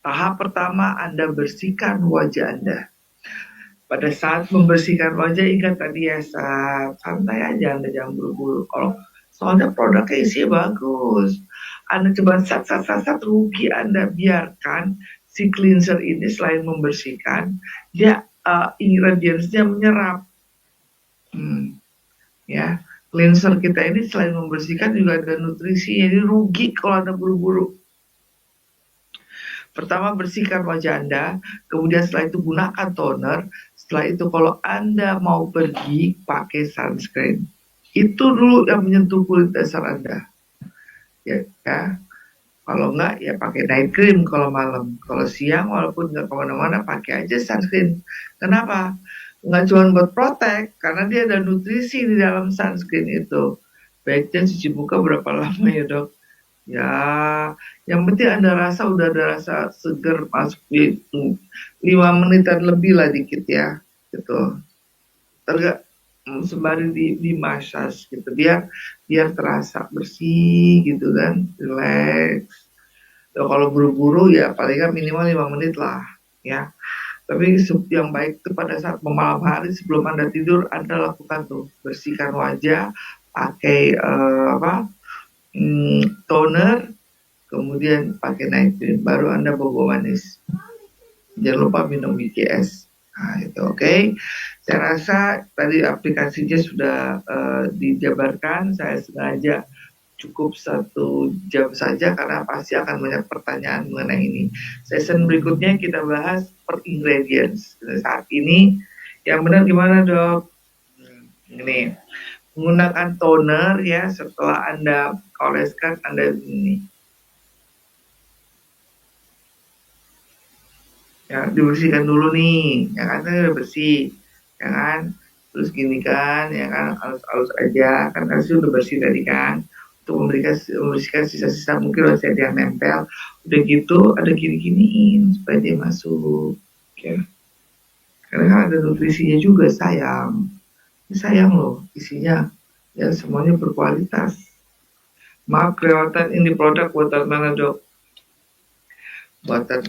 Tahap pertama, Anda bersihkan wajah Anda. Pada saat membersihkan wajah, ingat tadi ya, santai aja, Anda jangan buru-buru. Kalau soalnya produknya isinya bagus, Anda coba sat, rugi Anda. Biarkan si cleanser ini selain membersihkan, dia ingredients-nya menyerap. Ya, cleanser kita ini selain membersihkan juga ada nutrisi, jadi rugi kalau Anda buru-buru. Pertama, bersihkan wajah Anda, kemudian setelah itu gunakan toner, setelah itu kalau Anda mau pergi, pakai sunscreen. Itu dulu yang menyentuh kulit dasar Anda. Ya. Kalau enggak, ya pakai night cream kalau malam. Kalau siang, walaupun nggak kemana-mana, pakai aja sunscreen. Kenapa? Nggak cuma buat protek, karena dia ada nutrisi di dalam sunscreen itu. Baiknya cuci muka berapa lama ya dok? Ya, yang penting Anda rasa udah ada rasa seger masuk di 5 menitan lebih lah dikit ya, gitu. Tergak sembari di massage gitu, biar terasa bersih gitu kan, relax. Kalau buru-buru ya paling minimal 5 menit lah ya. Tapi yang baik itu pada saat malam hari sebelum Anda tidur, Anda lakukan tuh, bersihkan wajah, pakai toner, kemudian pakai night cream, baru Anda bobo manis. Jangan lupa minum BCS. Nah, itu oke. Saya rasa tadi aplikasinya sudah dijabarkan. Saya sengaja cukup 1 jam saja karena pasti akan banyak pertanyaan mengenai ini. Session berikutnya kita bahas per ingredients. Saat ini yang benar gimana dok? Ini menggunakan toner ya, setelah Anda oleskan Anda ini. Ya, dibersihkan dulu nih, ya kan, udah bersih, ya kan, terus gini kan, ya kan, halus-halus aja, kan harusnya udah bersih tadi kan, untuk membersihkan sisa-sisa mungkin masih ada yang nempel, udah gitu ada gini-giniin supaya dia masuk, ya. Karena kan ada nutrisinya juga, sayang loh isinya, ya semuanya berkualitas. Maaf kelewatan ini produk buatan mana dok? Buatan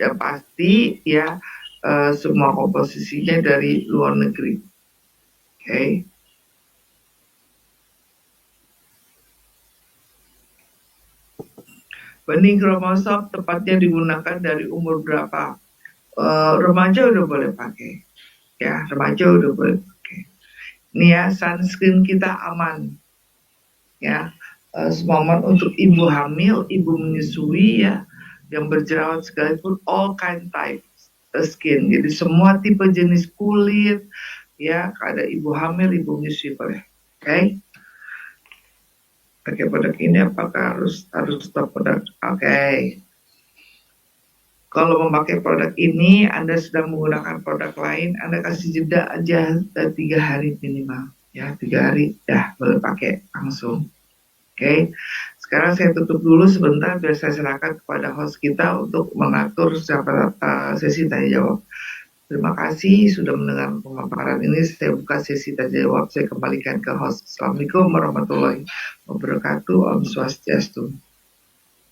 yang pasti ya, semua komposisinya dari luar negeri. Oke. Bening kromosom tepatnya digunakan dari umur berapa? Remaja udah boleh pakai. Ya, remaja udah boleh pakai. Ini ya, sunscreen kita aman. Ya, semomen untuk ibu hamil, ibu menyusui ya, yang berjerawat sekalipun, all kind type skin. Jadi semua tipe jenis kulit, ya, ada ibu hamil, ibu menyusui boleh. Oke. Pakai produk ini apakah harus stop produk? Oke. Kalau memakai produk ini, Anda sedang menggunakan produk lain, Anda kasih jeda aja 3 hari minimal. Ya, 3 hari, ya boleh pakai langsung. Oke. Sekarang saya tutup dulu sebentar, biar saya serahkan kepada host kita untuk mengatur sesi tanya jawab. Terima kasih sudah mendengar pemaparan ini. Saya buka sesi tanya jawab. Saya kembalikan ke host. Assalamualaikum warahmatullahi wabarakatuh. Om Swastiastu.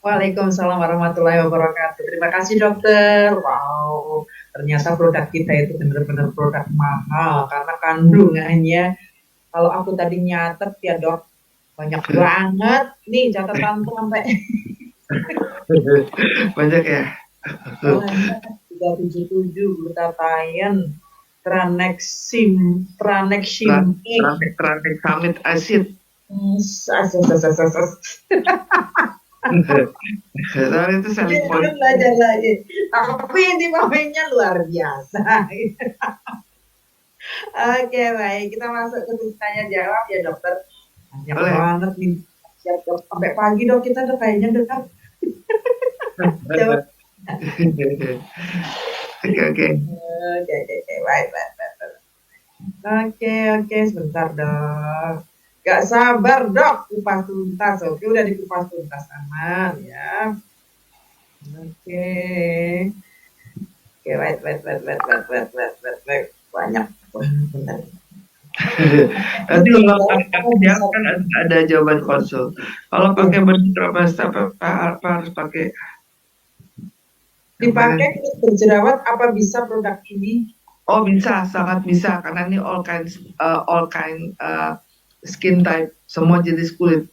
Waalaikumsalam warahmatullahi wabarakatuh. Terima kasih dokter. Wow, ternyata produk kita itu benar-benar produk mahal karena kandungannya. Kalau aku tadi nyatet ya dok, banyak banget. Nih catatan tuh sampai banyak ya. 377 glutathione, tranexim, tranexamic acid. Itu saling poin. Belajar lagi. Tapi intinya luar biasa. Oke, baik. Kita masuk ke tanya jawab ya dokter. Banyak banget nih. Siap dok. Sampai pagi dok kita udah kayaknya dekat. Oke. Baik. Oke, sebentar dok. Gak sabar dok, kupas tuntas. Oke, udah dikupas tuntas aman ya. Oke, wait. Banyak. Bentar. Nanti Ini kalau jawab pakai apa dia bisa kan ada jawaban konsul. Kalau pakai berjerawat apa harus pakai yang mana? dipakai kulit berjerawat apa bisa produk ini? Oh bisa, sangat bisa karena ini all kind skin type, semua jenis kulit.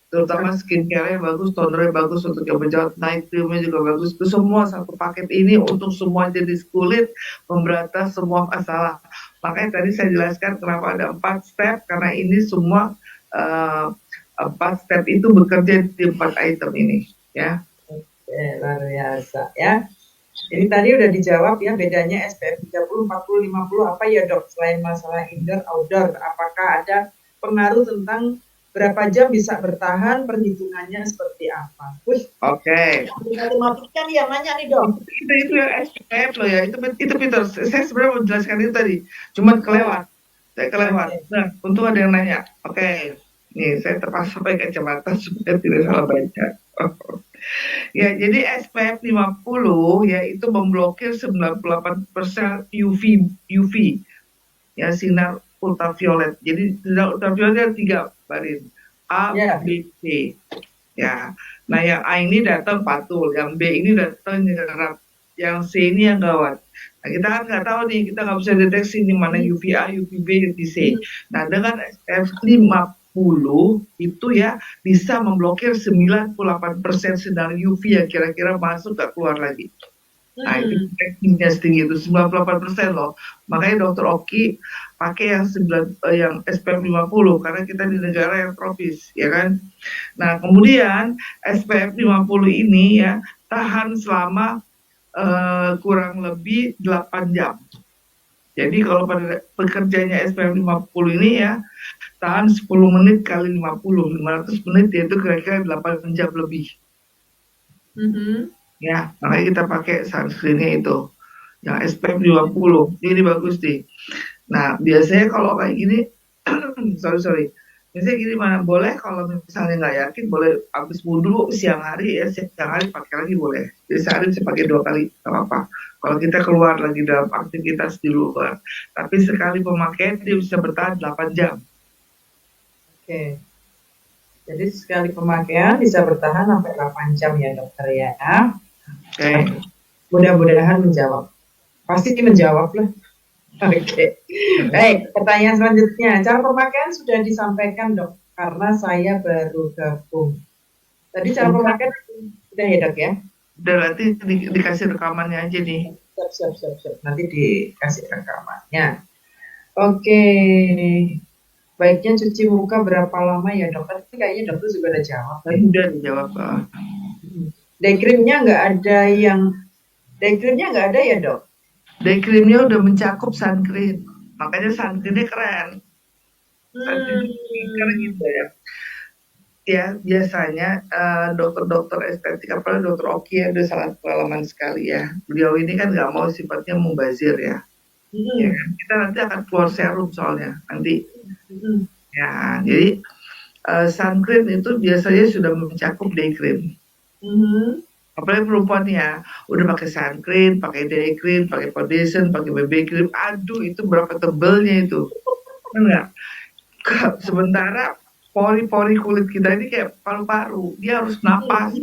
Terutama skincare-nya bagus, tonernya bagus untuk yang berjerawat, night cream-nya juga bagus. Itu semua satu paket ini untuk semua jenis kulit, memberantas semua masalah. Makanya tadi saya jelaskan kenapa ada 4 step, karena ini semua uh, 4 step itu bekerja di 4 item ini, ya. Oke, luar biasa ya. Ini tadi udah dijawab ya, bedanya SPF 30, 40, 50 apa ya dok? Selain masalah indoor, outdoor, apakah ada pengaruh tentang berapa jam bisa bertahan, perhitungannya seperti apa? Wih, Oke. matematika nih yang nanya nih dok. Itu yang SPF loh ya, itu Peter. Saya sebenarnya mau jelaskan itu tadi, cuman kelewat. Saya kelewat. Oke. Nah, untung ada yang nanya. Oke, nih saya terpaksa pakai kacamata supaya tidak salah baca. Ya, jadi SPF 50 ya itu memblokir 98% UV, ya sinar ultraviolet. Jadi sinar ultraviolet ada 3, Barin. A, Ya. B, C. Ya. Nah, yang A ini datang patul, yang B ini datang nyerap, yang C ini yang gawat. Nah, kita kan nggak tahu nih, kita nggak bisa deteksi di mana UVA, UVB, UVC. Nah, dengan SPF 50 itu ya bisa memblokir 98% sinar UV yang kira-kira masuk gak keluar lagi. Nah, itu tekniknya setinggi itu 98% loh. Makanya Dokter Oki pakai yang SPF 50 karena kita di negara yang tropis, ya kan? Nah, kemudian SPF 50 ini ya tahan selama kurang lebih 8 jam. Jadi kalau pada pekerjanya SPF 50 ini ya tahan 10 menit kali 50, 500 menit yaitu kira-kira 8 jam lebih. Ya, makanya kita pakai sunscreen-nya itu yang SPF 50. Ini bagus nih. Nah, biasanya kalau kayak gini sorry. Biasanya gini, mana boleh kalau misalnya nggak yakin boleh habis wudhu siang hari ya, siang hari pakai lagi boleh. Jadi sehari bisa pakai 2 kali, nggak apa-apa. Kalau kita keluar lagi dalam aktivitas di luar. Tapi sekali pemakaian dia bisa bertahan 8 jam. Oke. Jadi sekali pemakaian bisa bertahan sampai 8 jam ya dokter ya. Oke. Mudah-mudahan menjawab. Pasti menjawab lah. Oke. Baik, pertanyaan selanjutnya. Cara pemakaian sudah disampaikan dok, karena saya baru gabung. Tadi cara pemakaian sudah ya dok ya? Udah, nanti dikasih rekamannya aja nih. Siap. Nanti dikasih rekamannya. Oke. Baiknya cuci muka berapa lama ya dok? Tapi kayaknya dokter juga udah jawab. Udah dijawab. Day creamnya nggak ada ya dok? Day creamnya udah mencakup sun cream, makanya sun creamnya keren. Karena gitu ya. Ya biasanya dokter-dokter estetik, apalagi dokter Oki ya udah sangat pengalaman sekali ya. Beliau ini kan nggak mau sifatnya membazir ya. Ya kan? Kita nanti akan keluar serum soalnya nanti. Ya, jadi sun cream itu biasanya sudah mencakup day cream. Apalagi perempuan ya, udah pakai sun cream, pakai day cream, pakai foundation, pakai BB cream, aduh itu berapa tebalnya itu, enggak? Sementara pori-pori kulit kita ini kayak paru-paru, dia harus napas.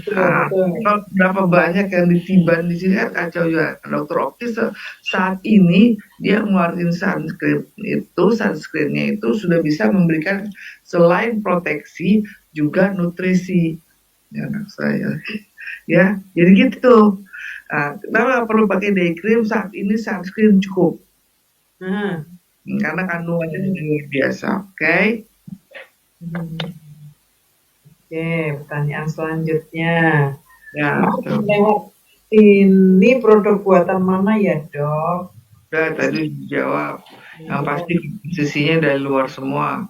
Kalau berapa banyak yang ditiban di sini kan kacau juga. Dokter Oki saat ini dia ngeluarin sunscreennya itu sudah bisa memberikan selain proteksi juga nutrisi ya anak saya. Ya, jadi gitu. Nah, kenapa perlu pakai day cream saat ini sunscreen cukup? Karena kandungannya luar biasa, oke? Oke, pertanyaan selanjutnya. Ya, lewat ini produk buatan mana ya dok? Udah tadi dijawab. Yang pasti komposisinya dari luar semua.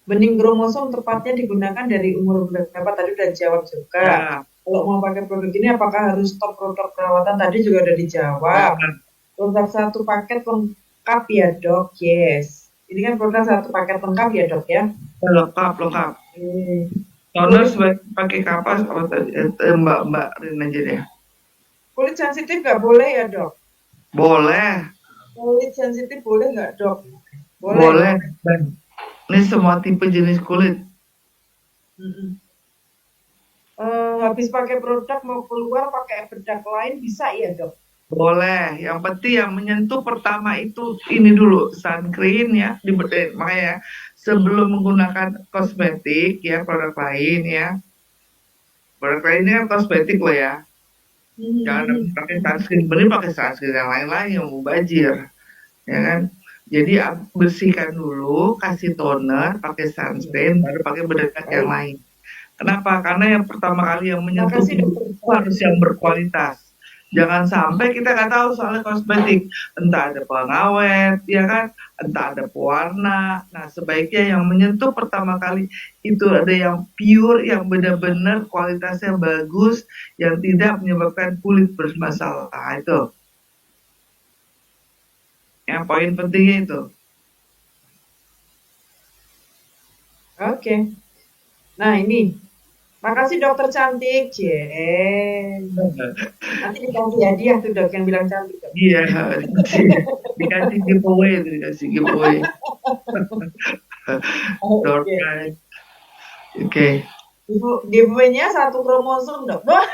Bening kromosom tepatnya digunakan dari umur berapa? Tadi udah dijawab juga. Ya. Kalau mau pakai produk ini apakah harus stop produk perawatan? Tadi juga udah dijawab. Produk satu paket lengkap ya dok? Yes. Ini kan produk satu paket lengkap ya dok ya? Lengkap. Toner pakai kapas apa tadi? Mbak Rin aja deh. Kulit sensitif nggak boleh ya dok? Boleh, Kulit sensitif boleh nggak, Dok? Boleh, boleh. boleh. Dan ini semua tipe jenis kulit. Mm-mm. Habis pakai produk mau keluar pakai bedak lain bisa ya, Dok? Boleh. Yang penting yang menyentuh pertama itu ini dulu sunscreen ya, makanya sebelum menggunakan kosmetik ya produk lain ya. Produk lain ini kan kosmetik loh ya. Jangan Mhm. pakai sunscreen, bener pakai sunscreen yang lain-lain yang mubazir, ya kan? Jadi bersihkan dulu, kasih toner, pakai sunscreen, baru pakai bedak yang Baik. lain. Kenapa? Karena yang pertama kali yang menyentuh Makasih, kulit Dokter. itu harus yang berkualitas. Jangan sampai kita nggak tahu soal kosmetik, entah ada pengawet, ya kan, entah ada pewarna. Nah, sebaiknya yang menyentuh pertama kali itu ada yang pure, yang benar-benar kualitasnya bagus, yang tidak menyebabkan kulit bermasalah. Itu yang poin pentingnya itu. Oke. Nah, ini. Makasih dokter cantik. Jen. Nanti dikasih hadiah tuh dok yang bilang cantik dok. Iya, dikasih, dikasih giveaway, dikasih giveaway. Door Oke. prize. Oke. Giveaway-nya satu kromosom dok. Wah,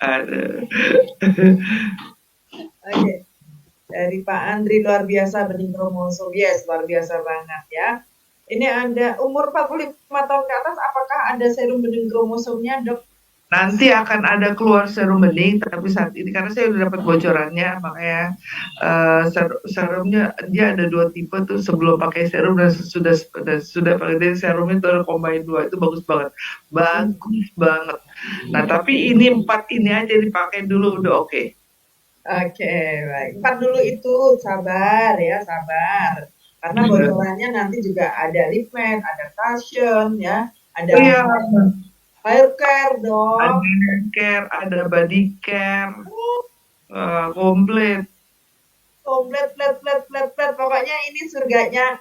Aduh. oke. Dari Pak Andri luar biasa benih kromosom. Yes, luar biasa banget ya. Ini ada umur 45 tahun ke atas, apakah ada serum benih kromosomnya dok? Nanti akan ada keluar serum bening, tapi saat ini karena saya udah dapat bocorannya, makanya serumnya dia ada dua tipe tuh sebelum pakai serum dan sudah pakai serum itu ada combine dua itu bagus banget, bagus banget. Nah tapi ini empat ini aja dipakai dulu udah oke. Oke, baik. Empat dulu itu sabar ya, sabar. Karena bocorannya nanti juga ada lip matte, ada cushion ya, ada Iya, hair care ada dong. hair care, ada body care, komplit. Komplit, plet, plet, plet, plet. Pokoknya ini surganya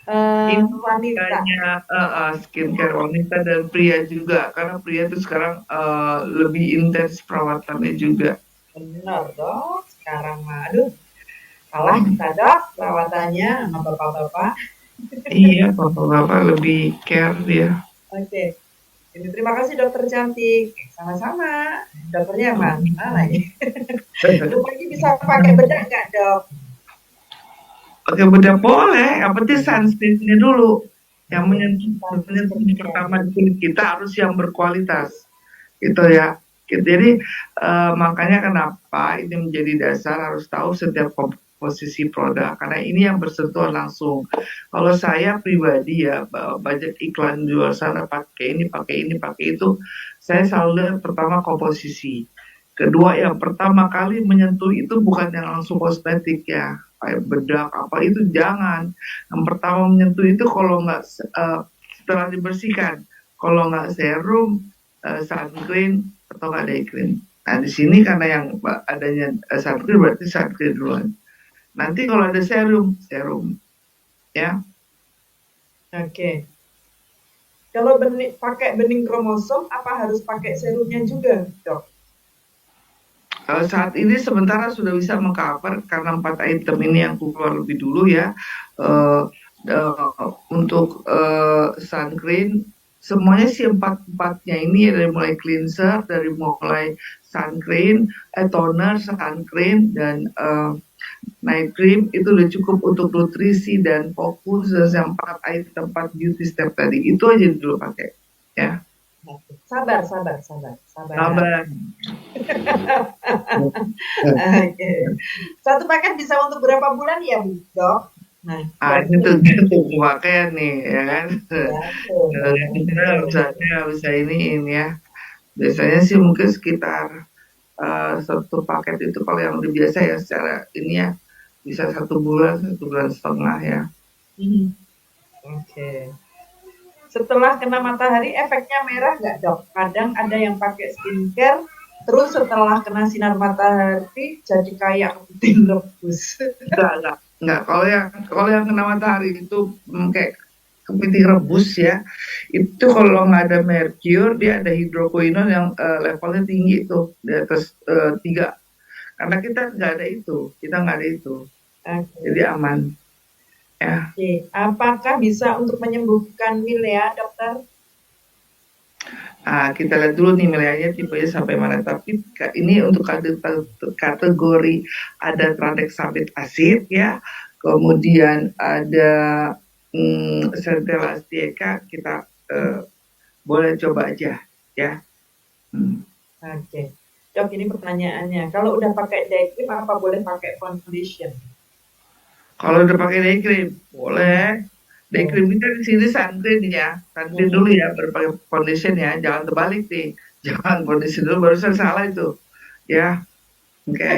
Ini wanita. kayaknya skincare wanita dan pria juga, karena pria itu sekarang lebih intens perawatannya juga. Benar dong. Sekarang mah, aduh, kalah kita dok perawatannya sama bapak-bapak. Iya, bapak-bapak lebih care dia. Oke. Ini terima kasih dokter cantik. Sama-sama. Dokternya yang mana lagi? Rupanya bisa pakai bedak nggak dok? Oke, udah boleh. Yang penting sunscreen-nya dulu. Yang menyentuh pertama di kulit kita harus yang berkualitas. Gitu ya. Jadi makanya kenapa ini menjadi dasar harus tahu setiap komposisi produk karena ini yang bersentuhan langsung. Kalau saya pribadi ya banyak iklan di luar sana pakai ini, pakai ini, pakai itu, saya selalu lihat pertama komposisi. Kedua yang pertama kali menyentuh itu bukan yang langsung kosmetik ya, kayak bedak apa itu jangan. Yang pertama menyentuh itu kalau nggak setelah dibersihkan, kalau nggak serum, sunscreen atau nggak day cream. Nah di sini karena yang adanya sunscreen berarti sunscreen duluan. Nanti kalau ada serum, serum ya. Oke. Kalau pakai bening kromosom, apa harus pakai serumnya juga, dok? Saat ini sementara sudah bisa mengcover karena 4 item ini yang keluar lebih dulu ya. Uh, untuk sunscreen semuanya sih empat-empatnya ini dari mulai cleanser, dari mulai sunscreen, toner, sunscreen dan night cream itu udah cukup untuk nutrisi dan fokus dan yang 4 beauty step tadi itu aja dulu pakai ya. Sabar, sabar, sabar, sabar. Sabar. Oke. Satu paket bisa untuk berapa bulan ya, Bu, dok? Nah, Ini tergantung pemakaian nih, ya kan? ya, Kita bisa ini ya. Biasanya sih mungkin sekitar satu paket itu kalau yang udah biasa ya secara ini ya bisa 1 bulan, 1 bulan setengah ya. Oke. Setelah kena matahari efeknya merah nggak dok? Kadang ada yang pakai skincare, terus setelah kena sinar matahari jadi kayak putih rebus. Enggak. Kalau yang kena matahari itu kayak kepiting rebus ya, itu kalau nggak ada mercure, dia ada hidroquinone yang levelnya tinggi tuh di atas 3. Karena kita nggak ada itu, kita nggak ada itu, Oke. jadi aman ya. Oke. Apakah bisa untuk menyembuhkan milea, dokter? Kita lihat dulu nih nilainya tipenya sampai mana. Tapi ini untuk kategori ada tranexamid acid ya, kemudian ada Centella astieca, kita boleh coba aja ya. Oke. Dok, ini pertanyaannya. Kalau udah pakai day cream, apa boleh pakai foundation? Kalau udah pakai day cream, boleh. Day Oh. cream kita di sini sunscreen ya, sunscreen dulu ya, baru pakai foundation ya, jangan terbalik nih. Jangan foundation dulu, barusan salah itu. Ya, oke.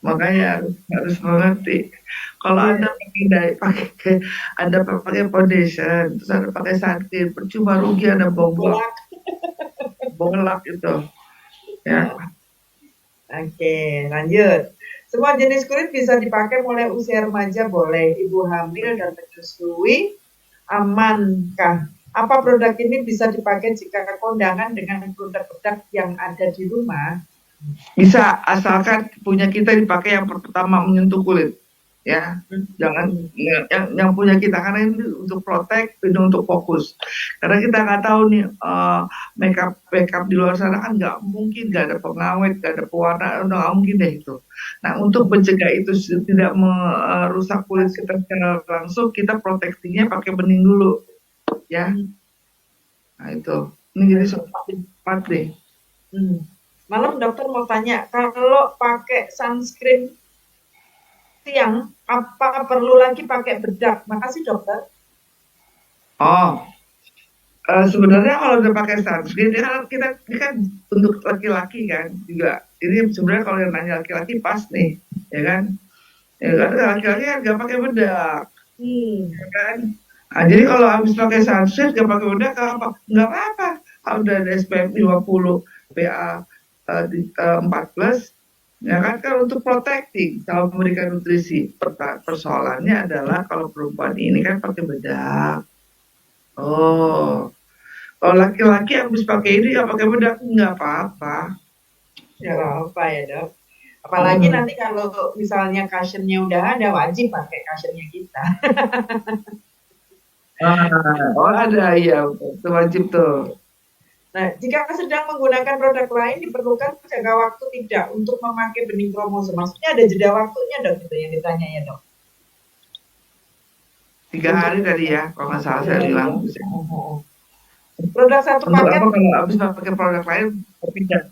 Makanya harus mengerti. Kalau Iya. Anda pakai Anda pakai foundation, terus Anda pakai sunscreen, percuma, rugi Anda buang-buang Bolak. bolak itu. Ya, Oke, lanjut. Semua jenis kulit bisa dipakai mulai usia remaja boleh. Ibu hamil dan menyusui amankah? Apa produk ini bisa dipakai jika kondangan dengan produk-produk yang ada di rumah? bisa, asalkan punya kita dipakai yang pertama menyentuh kulit. Ya, jangan yang punya kita, karena ini untuk protect, ini untuk fokus. Karena kita nggak tahu nih, makeup di luar sana kan nggak mungkin nggak ada pengawet, nggak ada pewarna, nggak mungkin deh itu. Nah, untuk mencegah itu tidak merusak kulit kita secara langsung, kita proteksinya pakai bening dulu ya. Nah itu, ini jadi sempat deh. Malam dokter mau tanya, kalau pakai sunscreen siang, apa perlu lagi pakai bedak? Makasih dokter. Oh, sebenarnya kalau udah pakai sunscreen, kita ini kan untuk laki-laki kan juga. Ini sebenarnya kalau yang nanya laki-laki pas nih, ya kan? Ya kan laki-laki kan nggak pakai bedak, ya kan? Nah, jadi kalau habis pakai sunscreen nggak pakai bedak, nggak apa-apa. Kalau udah ada SPF 50, PA 4+, ya kan untuk protecting, kalau memberikan nutrisi. Persoalannya adalah kalau perempuan ini kan pakai bedak. Oh, kalau laki-laki habis pakai ini nggak pakai bedak, nggak apa-apa. Ya apa ya dok. Apalagi nanti kalau misalnya cushionnya udah ada, wajib pakai cushionnya kita. Oh ada ya, itu wajib tuh. Nah, jika sedang menggunakan produk lain, diperlukan jangka waktu tidak untuk memakai benih kromosom. Maksudnya ada jeda waktunya dok, itu yang ditanya ya dok. 3 hari tadi ya, kalau nggak salah saya bilang. Produk satu Untuk paket. apa kalau habis pakai produk lain mau pindah?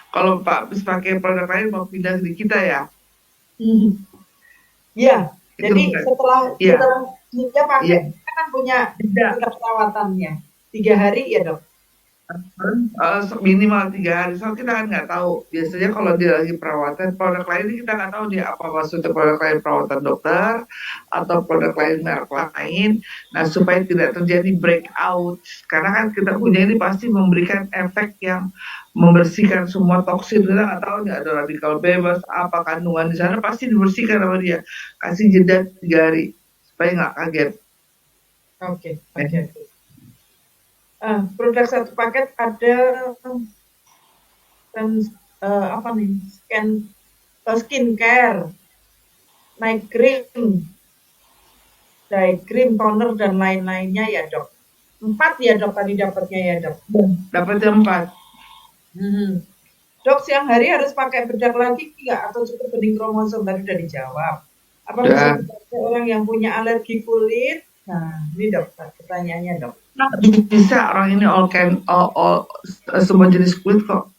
Kalau Pak habis pakai produk lain mau pindah di kita ya? Ya, Itu jadi bukan? setelah Iya, dia pakai, iya. kita kan punya Tidak. jeda perawatannya 3 hari ya dok. Minimal 3 hari. Soalnya kita kan nggak tahu. Biasanya kalau dia lagi perawatan produk lain ini kita nggak tahu dia apa maksudnya produk lain perawatan dokter atau produk lain merek lain. Nah supaya tidak terjadi breakout. Karena kan kita punya ini pasti memberikan efek yang membersihkan semua toksin. Kita nggak tahu nih ada radikal bebas apa kandungan di sana pasti dibersihkan sama dia. Kasih jeda 3 hari supaya nggak kaget. Oke, oke. Produk satu paket ada apa nih? Skincare, night cream, day cream, toner dan lain-lainnya ya dok. 4 ya dok tadi dapatnya ya dok. Dapat jam 4. Dok, siang hari harus pakai bedak lagi nggak atau cukup bening kromosom? Tadi udah dijawab. Apa bisa dipakai orang yang punya alergi kulit? Nah, ini dok pertanyaannya dok. Bisa, orang ini semua jenis kulit kok.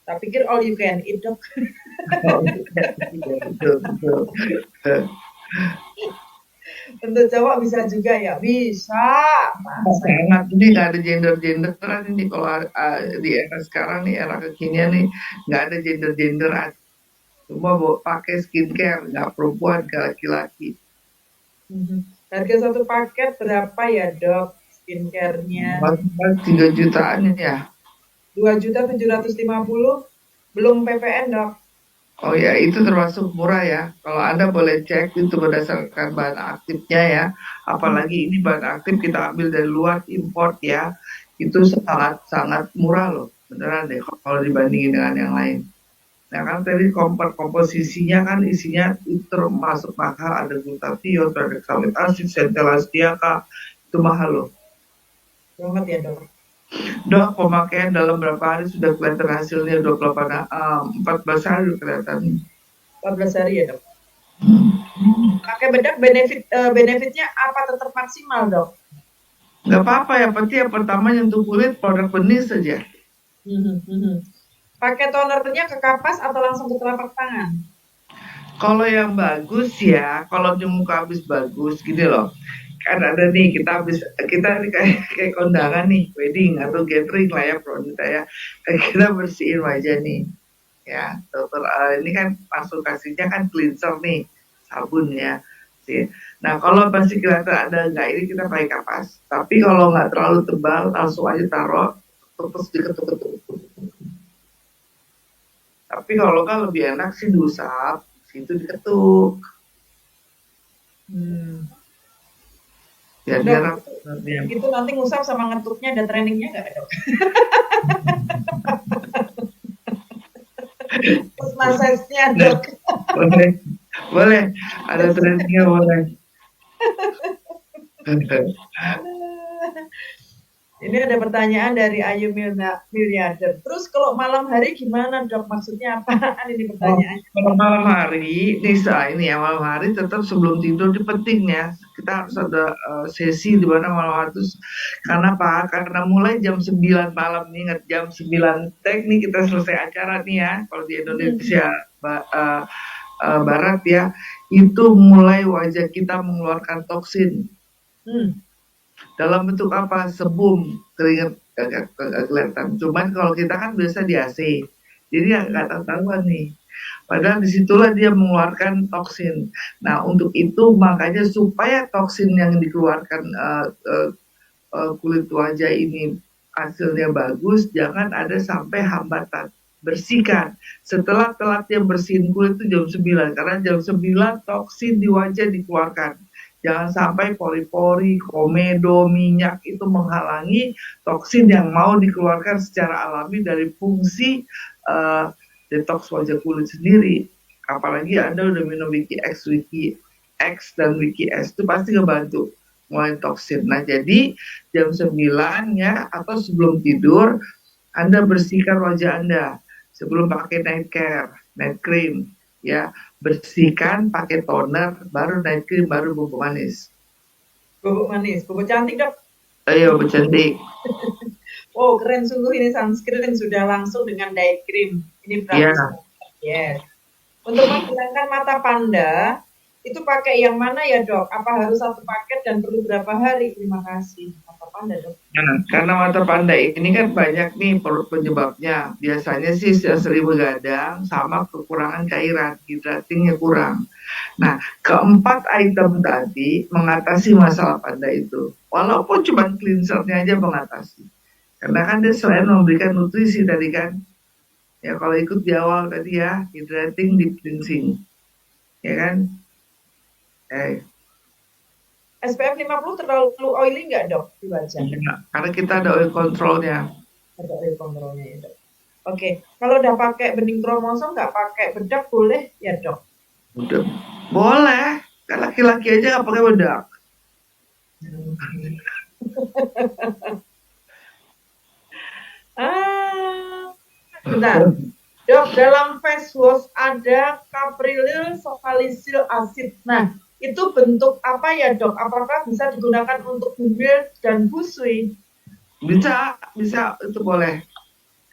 Tak pikir all you can eat dok. Betul. Untuk cowok bisa juga ya, bisa. Sangat, ini nggak ada gender-genderan ini kalau di era sekarang nih, era kekinian nih, nggak ada gender-genderan. Semua pakai skincare, nggak perempuan, nggak laki-laki. Harga satu paket berapa ya dok skincare-nya? 3 jutaan ya. 2.750.000 belum PPN dok. Oh ya, itu termasuk murah ya. Kalau Anda boleh cek itu berdasarkan bahan aktifnya ya. Hmm. Apalagi ini bahan aktif kita ambil dari luar import ya. Itu sangat-sangat murah loh. Beneran deh kalau dibandingin dengan yang lain. Nah kan tadi komposisinya kan isinya itu termasuk mahal. Ada glutathione, ada salicylic acid, centella acidica. Itu mahal loh. Banget ya dok. Dok, pemakaian dalam berapa hari sudah kelihatan hasilnya 28, 14 hari udah kelihatan. 14 hari ya dok. Pakai bedak benefitnya apa tetap maksimal dok? Nggak apa-apa ya, penting yang pertama nyentuh kulit produk benih saja. Hmm, hmm, hmm. Pakai tonernya ke kapas atau langsung ke telapak tangan? Kalau yang bagus ya, kalau di muka habis bagus gini loh. Kan ada nih kita nih kayak kondangan nih, wedding atau gathering lah ya, kita ya. Kita bersihin wajah nih. Ya, dokter ini kan langsung kasihnya kan cleanser nih, sabun ya. Nah, kalau masih kelihatan ada nggak ini kita pakai kapas. Tapi kalau nggak terlalu tebal, langsung aja taruh terus diketuk-ketuk. Tapi kalau kan lebih enak sih diusap, situ diketuk. Hmm. Biar dia Dok, rapatnya. itu nanti ngusap sama ngetuknya ada trainingnya nggak dok? Terus masasnya Nah, dok. boleh, boleh. Ada trainingnya boleh. Ini ada pertanyaan dari Ayu Miliarder. Terus kalau malam hari gimana dok? Maksudnya apaan ini Oh, pertanyaannya? kalau malam hari, Nisa ini ya malam hari tetap sebelum tidur ini penting ya. Kita harus ada sesi di mana malam hari itu karena apa? Karena mulai jam 9 malam nih, ingat jam 9 teknik kita selesai acara nih ya. Kalau di Hmm, Indonesia Barat ya, itu mulai wajah kita mengeluarkan toksin. hmm, Dalam bentuk apa? Sebum, keringat gak kelihatan. Cuman kalau kita kan biasa di AC, jadi hmm. nggak ketahuan nih. Padahal disitulah dia mengeluarkan toksin. Nah, untuk itu makanya supaya toksin yang dikeluarkan kulit wajah ini hasilnya bagus, jangan ada sampai hambatan. Bersihkan. Setelah telatnya bersihin kulit itu jam 9, karena jam 9 toksin di wajah dikeluarkan. Jangan sampai pori-pori, komedo, minyak itu menghalangi toksin yang mau dikeluarkan secara alami dari fungsi uh, detox wajah kulit sendiri. Apalagi Anda udah minum Wiki X dan Wiki S itu pasti ngebantu ngurangin toksin. Nah, jadi jam 9 ya atau sebelum tidur Anda bersihkan wajah Anda sebelum pakai night care, night cream ya. Bersihkan pakai toner, baru night cream, baru bubuk manis. Bubuk manis, bubuk cantik dok. Ayo bercantik. Oh keren sungguh ini sunscreen sudah langsung dengan day cream. Ini Ya, bagus banget. Yes. Untuk menghilangkan mata panda, itu pakai yang mana ya dok? Apa harus satu paket dan perlu berapa hari? Terima kasih. Mata panda dok. nah, karena mata panda ini kan banyak nih penyebabnya. Biasanya sih sering begadang sama kekurangan cairan, hidratingnya kurang. Nah, keempat item tadi mengatasi masalah pada itu. Walaupun cuma cleansernya aja mengatasi. Karena kan dia selain memberikan nutrisi tadi kan, ya kalau ikut di awal tadi ya, hydrating, deep cleansing. Ya kan? Eh, SPF 50 terlalu oily nggak dok di wajah? ya, karena kita ada oil controlnya. Ada oil kontrolnya ya dok. Oke, kalau udah pakai bening kromosom nggak pakai bedak boleh ya dok? Udah. Boleh. Kan laki-laki aja nggak pakai bedak. Hmm. Ah, bentar. Dok, dalam face wash ada caprylyl salicylic acid. Nah, itu bentuk apa ya dok? Apakah bisa digunakan untuk bibir dan busui? Bisa, bisa itu boleh.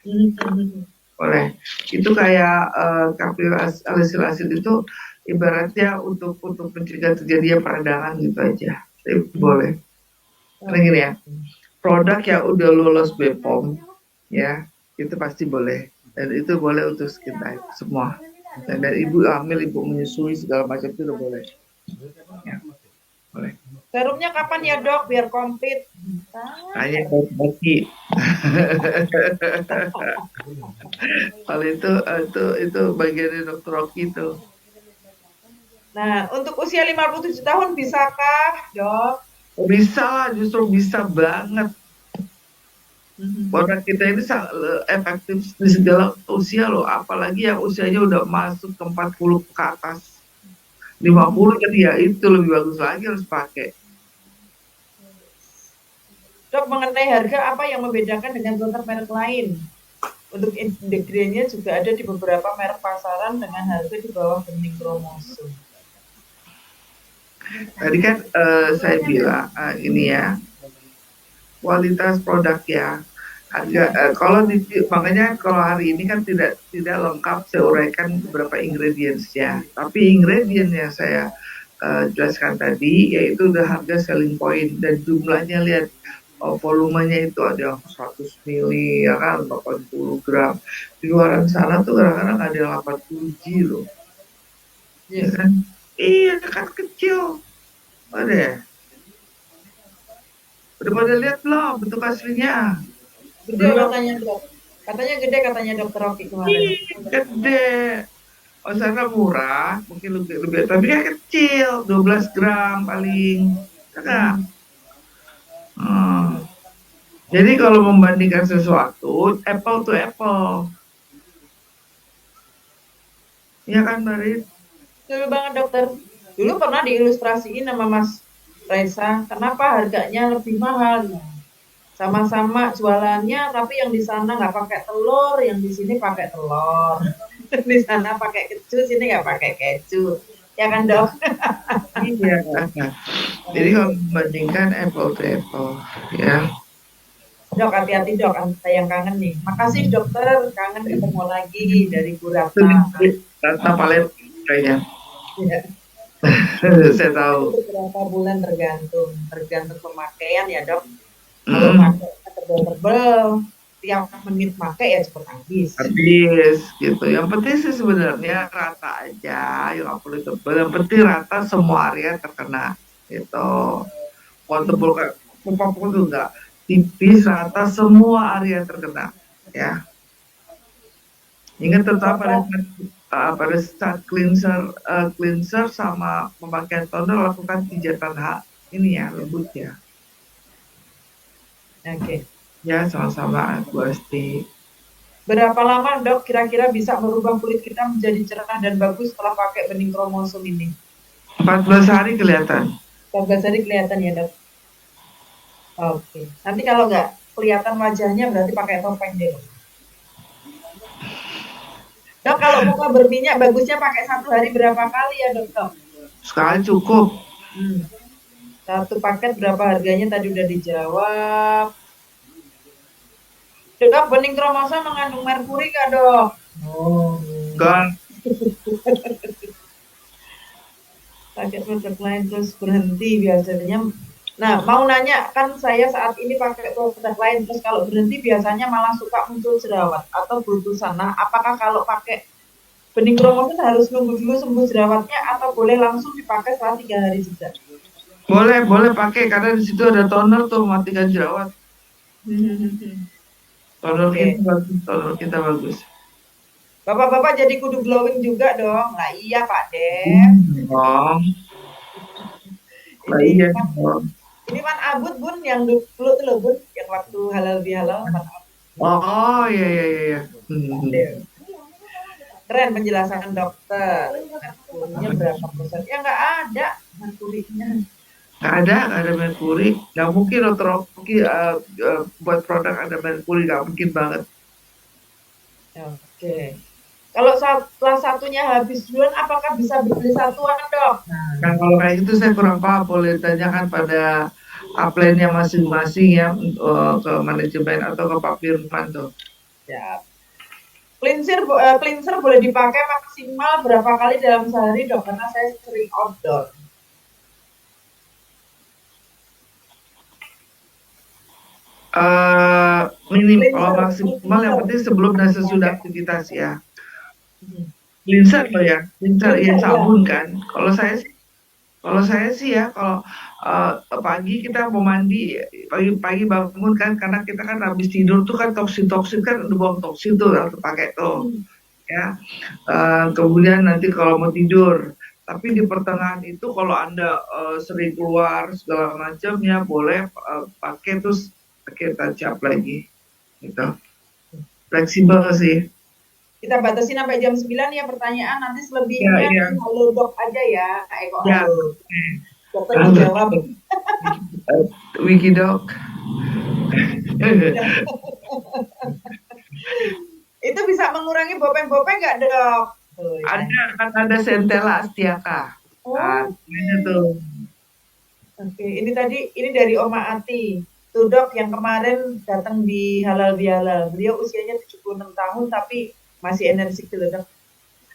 Hmm. Boleh. Itu kayak kapil alisil itu ibaratnya untuk mencegah terjadinya peradangan gitu aja. Tapi boleh. Karena gini Oke. ya, produk yang udah lulus BPOM ya itu pasti boleh, dan itu boleh untuk skin type semua, dan ibu hamil, ibu menyusui segala macam itu udah boleh ya, boleh. Serumnya kapan ya dok? Biar komplit. Tanya ke Baki. Kalau itu bagian dari dokter Rocky itu. Nah, untuk usia 57 tahun bisakah, Dok? Bisa lah, justru bisa banget. Mhm. Orang kita ini efektif di segala usia loh, apalagi yang usianya udah masuk ke 40 ke atas. 50 kan ya itu lebih bagus lagi harus pakai. Dok, mengenai harga apa yang membedakan dengan toner merek lain? Untuk ingredientnya juga ada di beberapa merek pasaran dengan harga di bawah bening kromosom. Tadi kan saya bilang ini ya, kualitas produk ya. Harga kalau makanya kalau hari ini kan tidak lengkap saya uraikan beberapa ingredientsnya. Tapi ingredient yang saya jelaskan tadi yaitu the harga selling point dan jumlahnya lihat volumenya itu ada yang 100 mili ya kan 80 gram di luaran sana tuh kadang-kadang ada yang 80 G loh ya Yes. kan iya kan kecil ada ya udah pada lihat belum bentuk aslinya Gede belum katanya, Dok. Katanya gede katanya Dokter Rocky kemarin. ih gede oh sana murah mungkin lebih tapi kan kecil 12 gram paling ya kan? Mhm. Hmm. Jadi kalau membandingkan sesuatu, apple to apple. Ya kan, Barit? Betul banget, Dokter. Dulu pernah diilustrasiin sama Mas Reza, kenapa harganya lebih mahal? Sama-sama jualannya, tapi yang di sana nggak pakai telur, yang di sini pakai telur. Di sana pakai keju, sini nggak pakai keju. Ya kan, Dok? Iya. Jadi kalau membandingkan apple to apple, ya. Dok, hati-hati dok, saya yang kangen nih. Makasih dokter, kangen ketemu lagi dari Bu Itu Ratna. Ratna Palet kayaknya. Ya, Saya tahu. itu beberapa bulan tergantung pemakaian ya dok. Kalau Hmm, pakai tebel-tebel, tiap menit pakai ya cepat habis. habis gitu. Yang penting sih sebenarnya rata aja, yang nggak perlu tebal. Yang penting rata semua area terkena. Gitu. Mau tebal kayak pupuk itu enggak. Tipis rata semua area terkena. Ya. Ingat tetap pada saat cleanser sama pemakaian toner lakukan pijatan ini ya lembut ya. Oke. Ya sama-sama Bu Asti. Berapa lama dok kira-kira bisa merubah kulit kita menjadi cerah dan bagus setelah pakai bening kromosom ini? 14 hari kelihatan. 14 hari kelihatan ya dok. Oke. Nanti kalau nggak kelihatan wajahnya berarti pakai topeng deh. Dok, kalau muka berminyak bagusnya pakai 1 hari berapa kali ya dok? Sekali cukup. Hmm. Satu paket berapa harganya tadi udah dijawab. Dok, bening kromosom mengandung merkuri kak dok? Oh. Kan Pakai produk lain terus berhenti biasanya. Nah, mau nanya, kan saya saat ini pakai produk lain, terus kalau berhenti biasanya malah suka muncul jerawat atau berbusan. Nah, apakah kalau pakai bening kromosom harus nunggu dulu sembuh jerawatnya atau boleh langsung dipakai setelah 3 hari juga? boleh pakai karena di situ ada toner tuh matikan jerawat. Toner Oke. kita bagus, toner kita bagus. Bapak-bapak jadi kudu glowing juga dong. Nah iya Pak Dev. Dong. Lah Ini iya kan, dong. ini kan Abud Bun yang dulu tuh loh Bun, yang waktu halal bihalal Pak Oh iya iya iya. Iya. Dev. Keren penjelasan dokter. Merkurinya berapa persen? Ya nggak ada merkurinya. Nggak ada merkuri. Nggak mungkin dokter Rocky buat produk ada merkuri, nggak mungkin banget. Oke. Kalau salah satunya habis duluan, apakah bisa beli satuan dok? Nah kalau kayak gitu saya kurang paham, boleh tanyakan pada upline-nya masing-masing ya ke manajemen atau ke Pak Firman tuh. Ya. Cleanser boleh dipakai maksimal berapa kali dalam sehari dok? Karena saya sering outdoor. Kalau maksimal yang penting sebelum dan sesudah aktivitas ya. Cleanser loh ya, cleanser ya Cleanser ya. sabun kan. Kalau saya sih Kalau saya sih ya, kalau pagi kita mau mandi, pagi-pagi bangun kan, karena kita kan habis tidur tuh kan toksin-toksin kan udah buang toksin tuh harus pakai tuh, Hmm. ya. Kemudian nanti kalau mau tidur, tapi di pertengahan itu kalau anda sering keluar segala macam ya boleh pakai terus pakai touch up lagi, gitu. Fleksibel sih. Kita batasi sampai jam 9 ya pertanyaan, nanti Ya, selebihnya iya. di halo dok aja ya. Kok Ya, halo? Dokter halo. dijawab. Wikidok. Itu bisa mengurangi bopeng-bopeng nggak dok? Tuh, ya. Ada Centella Astiaka. Ah, Oh, ini tuh. oke. Ini tadi, ini dari Oma Ati. Tuh dok, yang kemarin datang di Halal Bihalal. Beliau usianya 76 tahun, tapi masih energik tuh dok.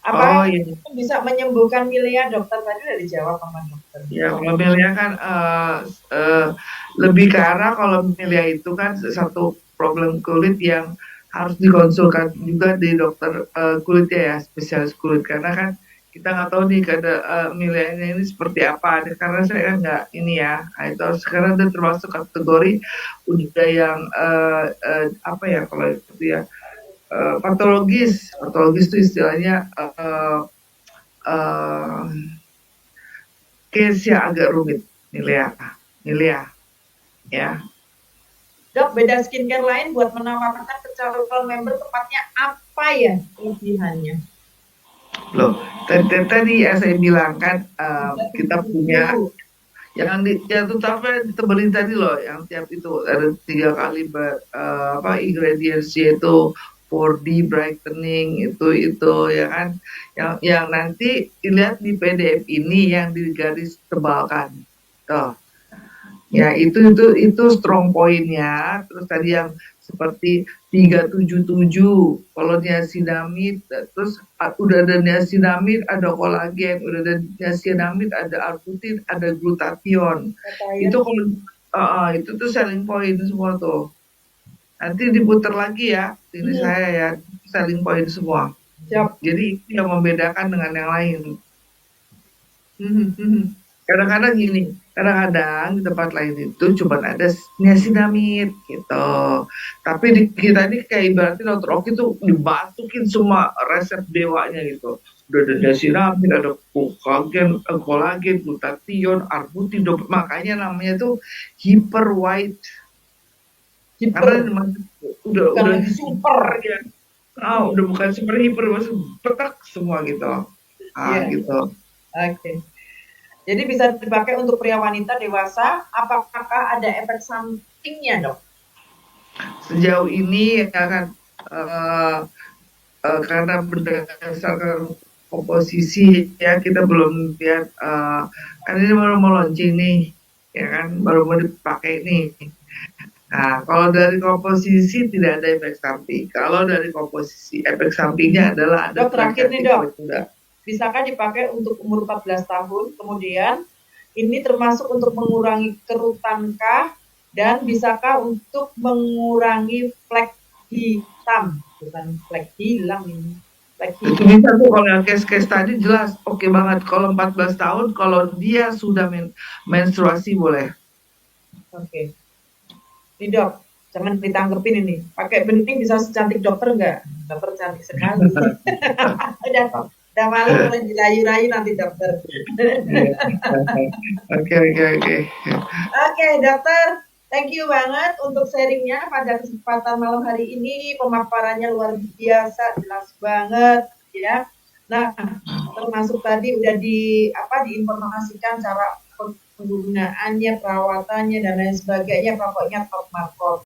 Oh Apakah iya. itu bisa menyembuhkan milia dokter? Tadi udah dijawab sama dokter. Ya, kalau Melia kan eh, lebih ke arah kalau Melia itu kan satu problem kulit yang harus dikonsulkan juga di dokter kulit ya, spesialis kulit, karena kan kita nggak tahu nih kada Melia ini seperti apa. Karena saya kan nggak ini ya, nah, itu harus sekarang udah termasuk kategori udah yang apa ya kalau itu ya patologis. Patologis itu istilahnya eh, case yang agak rumit, Nilia. Nilia, ya. Dok, beda skincare lain buat menawarkan ke calon member tepatnya apa ya kelebihannya? Loh, tadi yang saya bilang kan kita punya Dulu. yang terutama ditebelin tadi loh, yang tiap itu ada 3 kali apa ingredients yaitu 4D brightening itu ya kan, yang nanti dilihat di PDF ini yang digaris tebalkan. Tuh. Ya, itu strong pointnya. Terus tadi yang seperti 377 kalau niacinamide, terus udah ada niacinamide, ada kolagen, udah ada niacinamide, ada arbutin, ada glutathione. Itu kalau itu tuh selling point semua tuh. Nanti diputar lagi ya, ini saya ya, selling point semua. Siap. Jadi itu yang membedakan dengan yang lain. Hmm. Kadang-kadang gini, kadang-kadang di tempat lain itu cuma ada niacinamide gitu. Tapi di kita ini kayak ibaratnya dokter Oki tuh dibasukin semua resep dewanya gitu. Udah ada niacinamide, ada kolagen, glutathione, arbutin, makanya namanya tuh hyper white. Karena Hiper, bukan udah lagi super super. ya. Udah bukan super hyper, maksud petak semua gitu. Iya, Gitu. oke. Jadi bisa dipakai untuk pria wanita dewasa. Apakah ada efek sampingnya dok? Sejauh ini ya kan eh, karena berdasarkan komposisi ya kita belum lihat kan ini baru mau launching nih, ya kan baru mau dipakai nih. Nah, kalau dari komposisi tidak ada efek samping. Kalau dari komposisi efek sampingnya adalah ada Dok, terakhir nih plakatif dok. rendah. Bisakah dipakai untuk umur 14 tahun? Kemudian ini termasuk untuk mengurangi kerutankah dan bisakah untuk mengurangi flek hitam? Bukan flek hilang ini. Flek Itu hitam. bisa tuh kalau yang case-case tadi jelas oke banget. Kalau 14 tahun, kalau dia sudah menstruasi boleh. Oke. Ini dok, jangan ditanggepin ini. Pakai bening bisa secantik dokter nggak? Dokter cantik sekali. Udah malam mulai dilayu-layu nanti dokter. Oke. Oke, dokter. Thank you banget untuk sharingnya pada kesempatan malam hari ini. Pemaparannya luar biasa, jelas banget ya. Nah, termasuk tadi udah diinformasikan cara penggunaannya, perawatannya dan lain sebagainya. Pokoknya top markot.